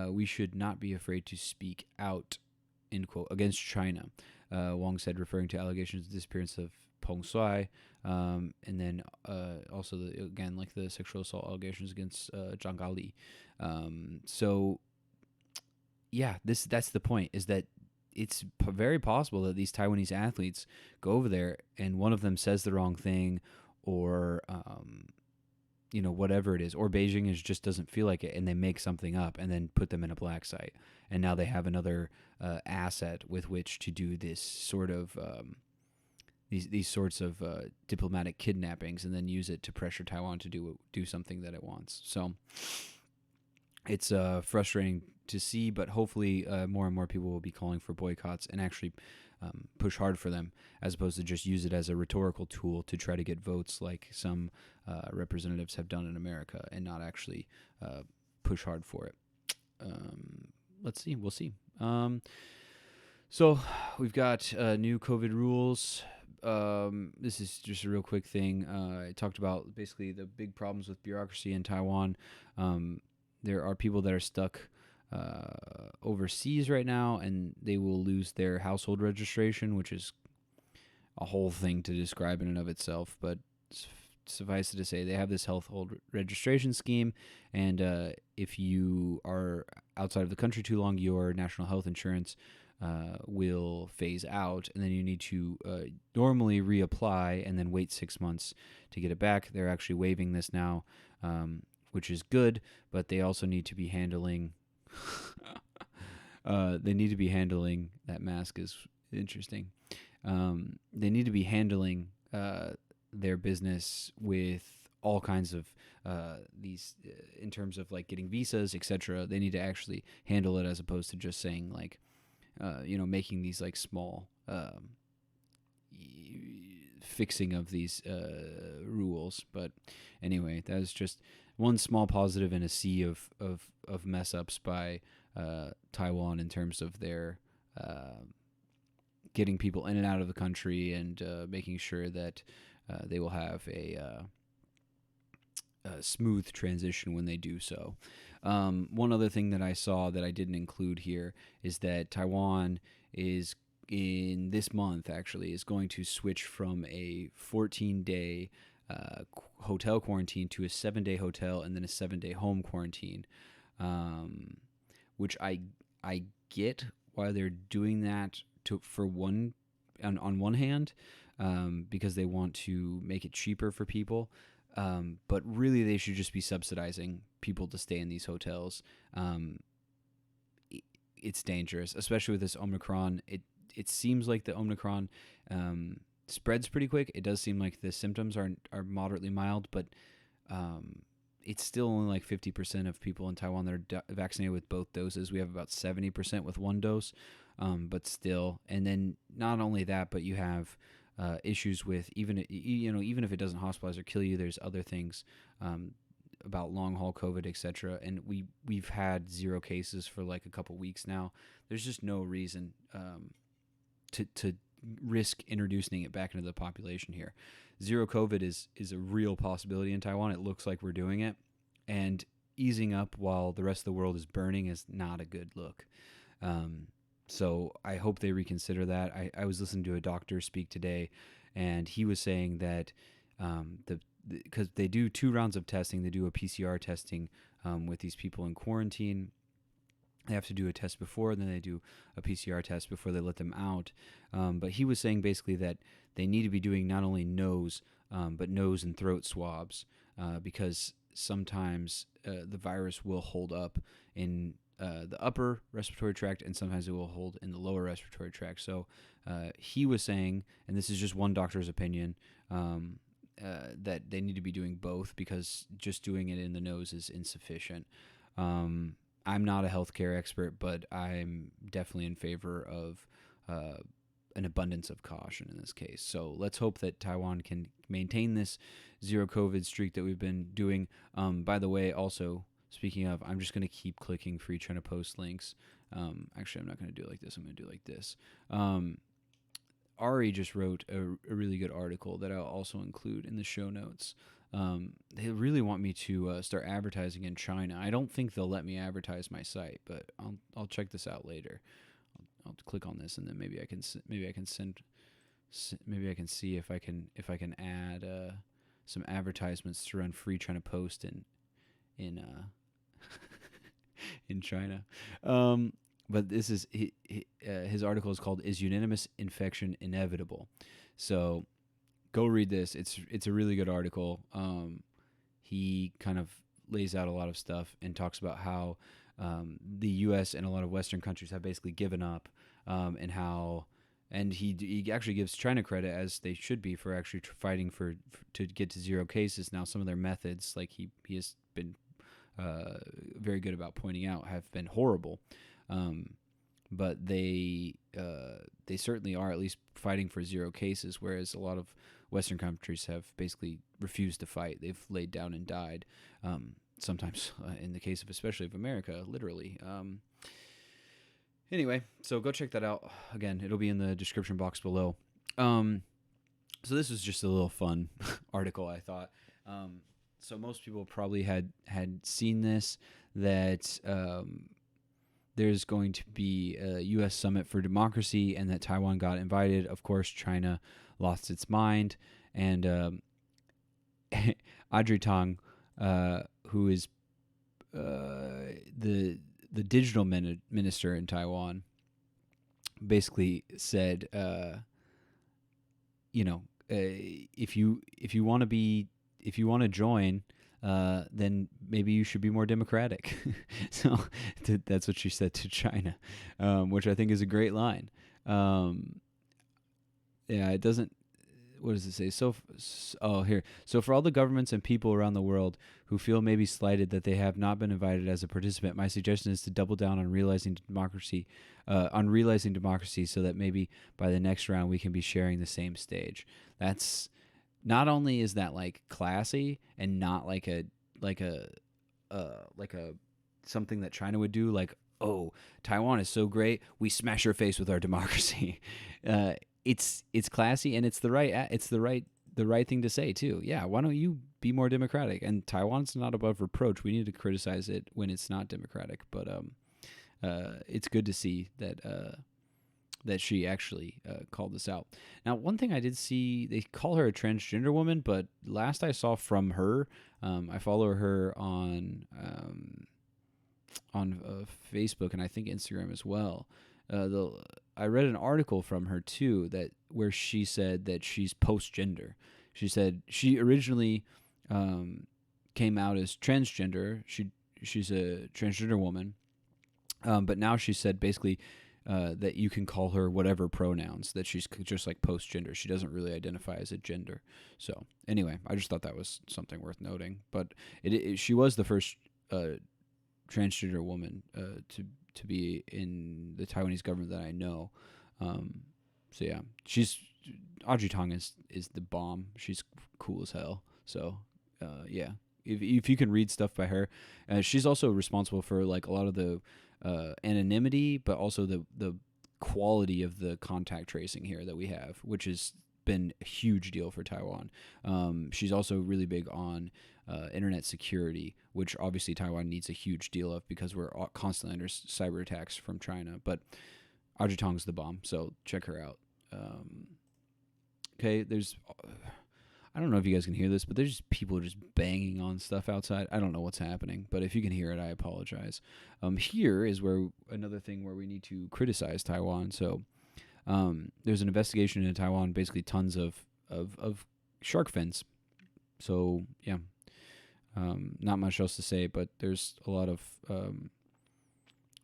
we should not be afraid to speak out," end quote, against China. Wang said, referring to allegations of disappearance of Peng Shuai, and then also again like the sexual assault allegations against Zhang Gali. So yeah, that's the point, is that it's very possible that these Taiwanese athletes go over there and one of them says the wrong thing, or whatever it is, or Beijing just doesn't feel like it and they make something up and then put them in a black site, and now they have another asset with which to do this sort of these sorts of diplomatic kidnappings, and then use it to pressure Taiwan to do something that it wants. So it's frustrating to see, but hopefully more and more people will be calling for boycotts and actually push hard for them, as opposed to just use it as a rhetorical tool to try to get votes like some representatives have done in America, and not actually push hard for it. Let's see. We'll see. So we've got new COVID rules. This is just a real quick thing. I talked about basically the big problems with bureaucracy in Taiwan. There are people that are stuck overseas right now, and they will lose their household registration, which is a whole thing to describe in and of itself. But suffice it to say, they have this household registration scheme, and if you are outside of the country too long, your national health insurance will phase out, and then you need to normally reapply and then wait 6 months to get it back. They're actually waiving this now, which is good, but they also need to be handling that mask is interesting. They need to be handling their business with all kinds of these in terms of like getting visas, etc. They need to actually handle it, as opposed to just saying like making these like small fixing of these rules. But anyway, that is just one small positive in a sea of mess ups by Taiwan in terms of their getting people in and out of the country, and making sure that they will have a smooth transition when they do so. One other thing that I saw that I didn't include here is that Taiwan is, in this month actually, is going to switch from a 14-day hotel quarantine to a 7-day hotel and then a 7-day home quarantine, which I get why they're doing that on one hand, because they want to make it cheaper for people, but really they should just be subsidizing people to stay in these hotels. It's dangerous, especially with this Omicron. It seems like the Omicron spreads pretty quick. It does seem like the symptoms are moderately mild, but it's still only like 50% of people in Taiwan that are vaccinated with both doses. We have about 70% with one dose, but still. And then not only that, but you have issues with even if it doesn't hospitalize or kill you, there's other things about long haul COVID, etc. And we've had 0 cases for like a couple weeks now. There's just no reason to risk introducing it back into the population here. 0 COVID is a real possibility in Taiwan. It looks like we're doing it, and easing up while the rest of the world is burning is not a good look. So I hope they reconsider that. I was listening to a doctor speak today, and he was saying that because they do 2 rounds of testing, they do a PCR testing with these people in quarantine. They have to do a test before, then they do a PCR test before they let them out. But he was saying basically that they need to be doing not only nose, but nose and throat swabs, because sometimes the virus will hold up in the upper respiratory tract, and sometimes it will hold in the lower respiratory tract. So he was saying, and this is just one doctor's opinion, that they need to be doing both, because just doing it in the nose is insufficient. I'm not a healthcare expert, but I'm definitely in favor of an abundance of caution in this case. So let's hope that Taiwan can maintain this 0 COVID streak that we've been doing. By the way, also, speaking of, I'm just going to keep clicking FreeChinaPost links. Actually, I'm not going to do it like this. I'm going to do it like this. Ari just wrote a really good article that I'll also include in the show notes. They really want me to start advertising in China. I don't think they'll let me advertise my site, but I'll check this out later. I'll click on this, and then maybe I can see if I can add some advertisements to run Free China Post in in China. But this is his article is called "Is Unanimous Infection Inevitable?" So go read this. It's a really good article. He kind of lays out a lot of stuff and talks about how the U.S. and a lot of Western countries have basically given up, and he actually gives China credit, as they should be, for actually fighting to get to 0 cases. Now, some of their methods, like he has been very good about pointing out, have been horrible. But they certainly are at least fighting for 0 cases, whereas a lot of Western countries have basically refused to fight. They've laid down and died. Sometimes, in the case of especially of America, literally. Anyway, so go check that out. Again, it'll be in the description box below. So this was just a little fun article, I thought. So most people probably had seen this, that there's going to be a U.S. summit for democracy, and that Taiwan got invited. Of course, China lost its mind, and Audrey Tang, who is the digital minister in Taiwan, basically said, if you want to join, then maybe you should be more democratic. So that's what she said to China, which I think is a great line. It doesn't. What does it say? Here. So for all the governments and people around the world who feel maybe slighted that they have not been invited as a participant, my suggestion is to double down on realizing democracy, so that maybe by the next round we can be sharing the same stage. That's not only is that like classy and not like a something that China would do, like, oh, Taiwan is so great, we smash your face with our democracy. It's classy, and it's the right thing to say too. Yeah, why don't you be more democratic? And Taiwan's not above reproach. We need to criticize it when it's not democratic, but it's good to see that she actually called this out. Now, one thing I did see, they call her a transgender woman, but last I saw from her, I follow her on Facebook and I think Instagram as well. I read an article from her too where she said that she's post-gender. She said she originally came out as transgender. She's a transgender woman, but now she said basically that you can call her whatever pronouns, that she's just like post-gender. She doesn't really identify as a gender. So anyway, I just thought that was something worth noting. But she was the first transgender woman to be in the Taiwanese government that I know. So yeah, Audrey Tang is the bomb. She's cool as hell. So yeah, if you can read stuff by her, she's also responsible for like a lot of the anonymity, but also the quality of the contact tracing here that we have, which has been a huge deal for Taiwan. She's also really big on internet security, which obviously Taiwan needs a huge deal of because we're constantly under cyber attacks from China. But Audrey Tong's the bomb, so check her out. Okay, I don't know if you guys can hear this, but there's just people just banging on stuff outside. I don't know what's happening, but if you can hear it, I apologize. Here is where another thing where we need to criticize Taiwan. So there's an investigation in Taiwan, basically tons of shark fins. So yeah, not much else to say, but there's a lot of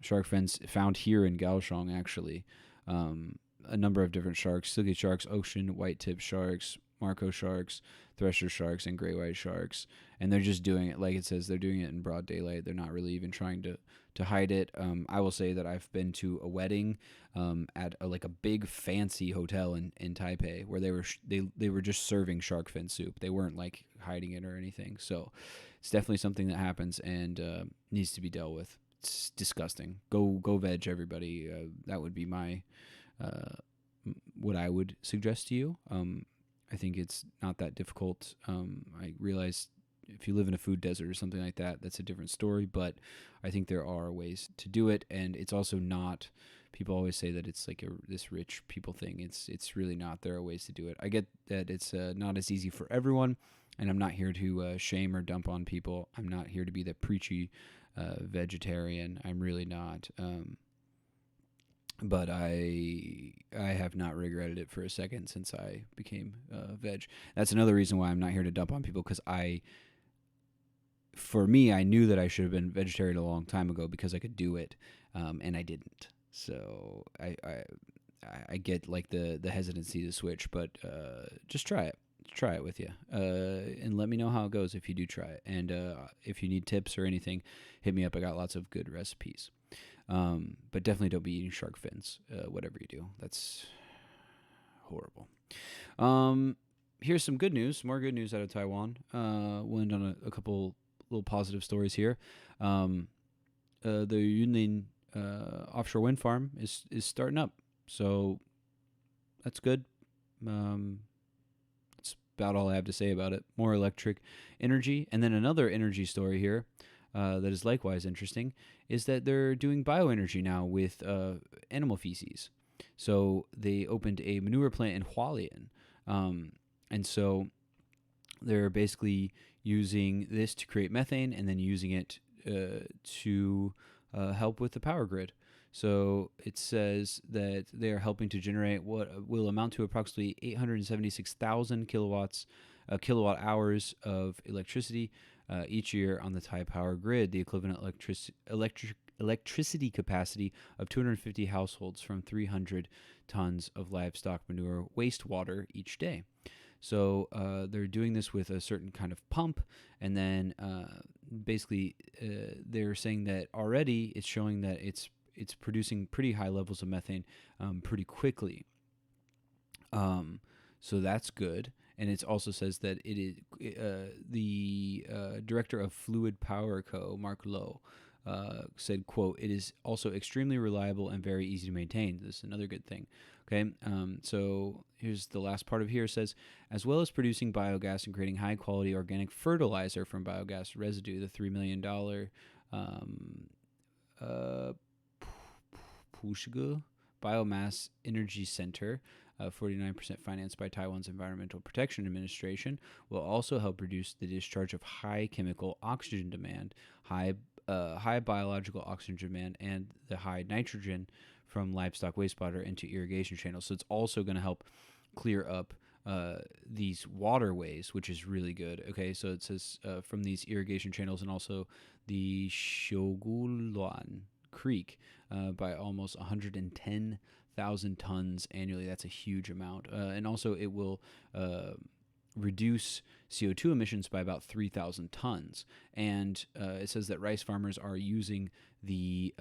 shark fins found here in Kaohsiung, actually. A number of different sharks: silky sharks, ocean white-tip sharks, Marco sharks, thresher sharks, and gray white sharks. And they're just doing it, like it says, they're doing it in broad daylight. They're not really even trying to hide it. I will say that I've been to a wedding at a big fancy hotel in Taipei where they were just serving shark fin soup. They weren't like hiding it or anything. So it's definitely something that happens and needs to be dealt with. It's disgusting. Go veg, everybody. That would be my what I would suggest to you. I think it's not that difficult. I realize if you live in a food desert or something like that, that's a different story. But I think there are ways to do it, and it's also not. People always say that it's like this rich people thing. It's really not. There are ways to do it. I get that it's not as easy for everyone, and I'm not here to shame or dump on people. I'm not here to be the preachy vegetarian. I'm really not. But I have not regretted it for a second since I became veg. That's another reason why I'm not here to dump on people, because for me, I knew that I should have been vegetarian a long time ago because I could do it, and I didn't. So I get like the hesitancy to switch, but just try it. Try it with you, and let me know how it goes if you do try it. And if you need tips or anything, hit me up. I got lots of good recipes. But definitely don't be eating shark fins, whatever you do. That's horrible. Here's some good news, more good news out of Taiwan. We'll end on a couple little positive stories here. The Yunlin offshore wind farm is starting up, so that's good. That's about all I have to say about it. More electric energy, and then another energy story here that is likewise interesting is that they're doing bioenergy now with animal feces. So they opened a manure plant in Hualien, and so they're basically using this to create methane and then using it to help with the power grid. So it says that they are helping to generate what will amount to approximately 876,000 kilowatt hours of electricity each year on the Thai power grid, the equivalent electricity capacity of 250 households from 300 tons of livestock manure wastewater each day. So they're doing this with a certain kind of pump, and then basically they're saying that already it's showing that it's producing pretty high levels of methane pretty quickly. So that's good. And it also says that it is the director of Fluid Power Co., Mark Lowe, said, quote, "It is also extremely reliable and very easy to maintain." This is another good thing. Okay, so here's the last part of here. It says, as well as producing biogas and creating high-quality organic fertilizer from biogas residue, the $3 million Pushgu Biomass Energy Center, 49% financed by Taiwan's Environmental Protection Administration, will also help reduce the discharge of high chemical oxygen demand, high biological oxygen demand, and the high nitrogen from livestock wastewater into irrigation channels. So it's also going to help clear up these waterways, which is really good. Okay, so it says from these irrigation channels and also the Shoguluan Creek by almost 110,000 tons annually. That's a huge amount. And also it will reduce CO2 emissions by about 3,000 tons. And it says that rice farmers are using the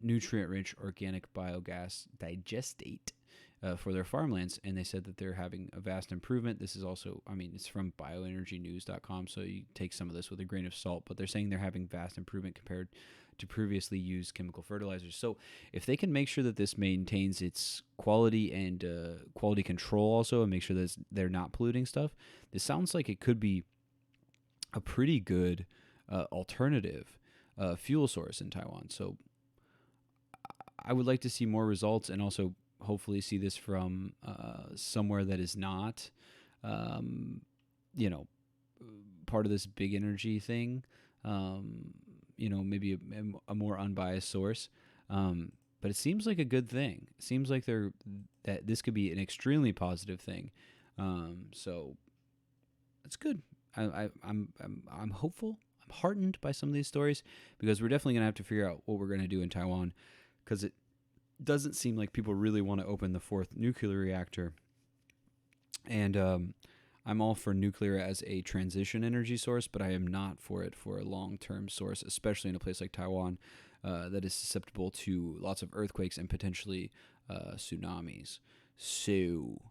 nutrient-rich organic biogas digestate for their farmlands, and they said that they're having a vast improvement. This is also, I mean, it's from bioenergynews.com, so you take some of this with a grain of salt, but they're saying they're having vast improvement compared to previously used chemical fertilizers. So if they can make sure that this maintains its quality and quality control also, and make sure that they're not polluting stuff, this sounds like it could be a pretty good alternative fuel source in Taiwan. So I would like to see more results, and also hopefully see this from somewhere that is not, part of this big energy thing. Maybe a more unbiased source. But it seems like a good thing. It seems like that this could be an extremely positive thing. So it's good. I'm hopeful. I'm heartened by some of these stories, because we're definitely gonna have to figure out what we're gonna do in Taiwan, because it doesn't seem like people really want to open the fourth nuclear reactor. And I'm all for nuclear as a transition energy source, but I am not for it for a long-term source, especially in a place like Taiwan that is susceptible to lots of earthquakes and potentially tsunamis. So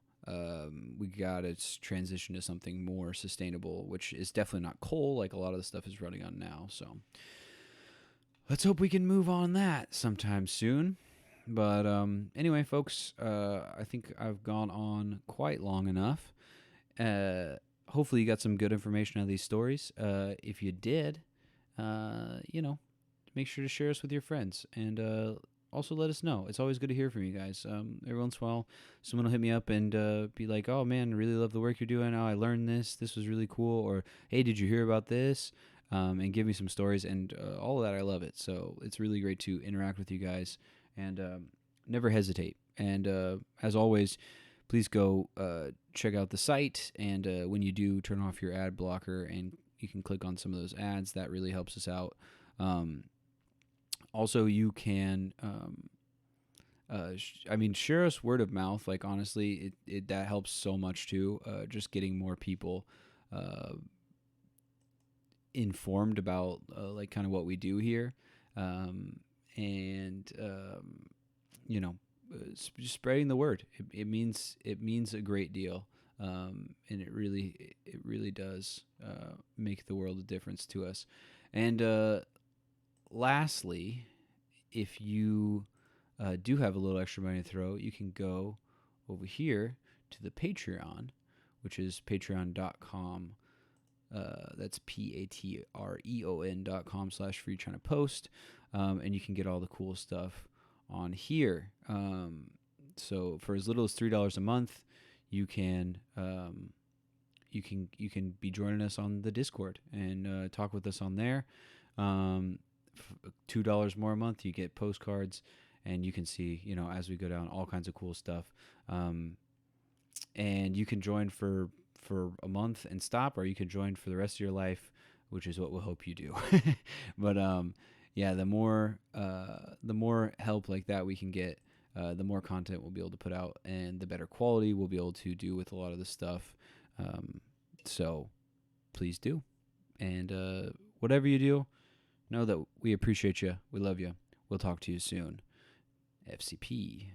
we got to transition to something more sustainable, which is definitely not coal like a lot of the stuff is running on now. So let's hope we can move on that sometime soon. But anyway, folks, I think I've gone on quite long enough. Hopefully, you got some good information out of these stories. If you did, you know, make sure to share us with your friends, and also let us know. It's always good to hear from you guys. Every once in a while, someone will hit me up and be like, "Oh man, I really love the work you're doing. Oh, I learned this. This was really cool." Or, "Hey, did you hear about this?" And give me some stories, and all of that. I love it. So it's really great to interact with you guys, and never hesitate. And as always, please go check out the site. And when you do, turn off your ad blocker, and you can click on some of those ads. That really helps us out. Also, you can, share us word of mouth. Like honestly, it that helps so much too. Just getting more people informed about like kind of what we do here, and you know, just spreading the word. It means a great deal, and it really does make the world a difference to us. And lastly, if you do have a little extra money to throw, you can go over here to the Patreon, which is patreon.com. That's patreon.com/FreeChinaPost. And you can get all the cool stuff on here. So for as little as $3 a month, you can be joining us on the Discord and talk with us on there. $2 more a month, you get postcards, and you can see, as we go down, all kinds of cool stuff. And you can join for a month and stop, or you can join for the rest of your life, which is what we'll hope you do. But yeah, the more help like that we can get, the more content we'll be able to put out, and the better quality we'll be able to do with a lot of this stuff. So please do. And whatever you do, know that we appreciate you. We love you. We'll talk to you soon. FCP.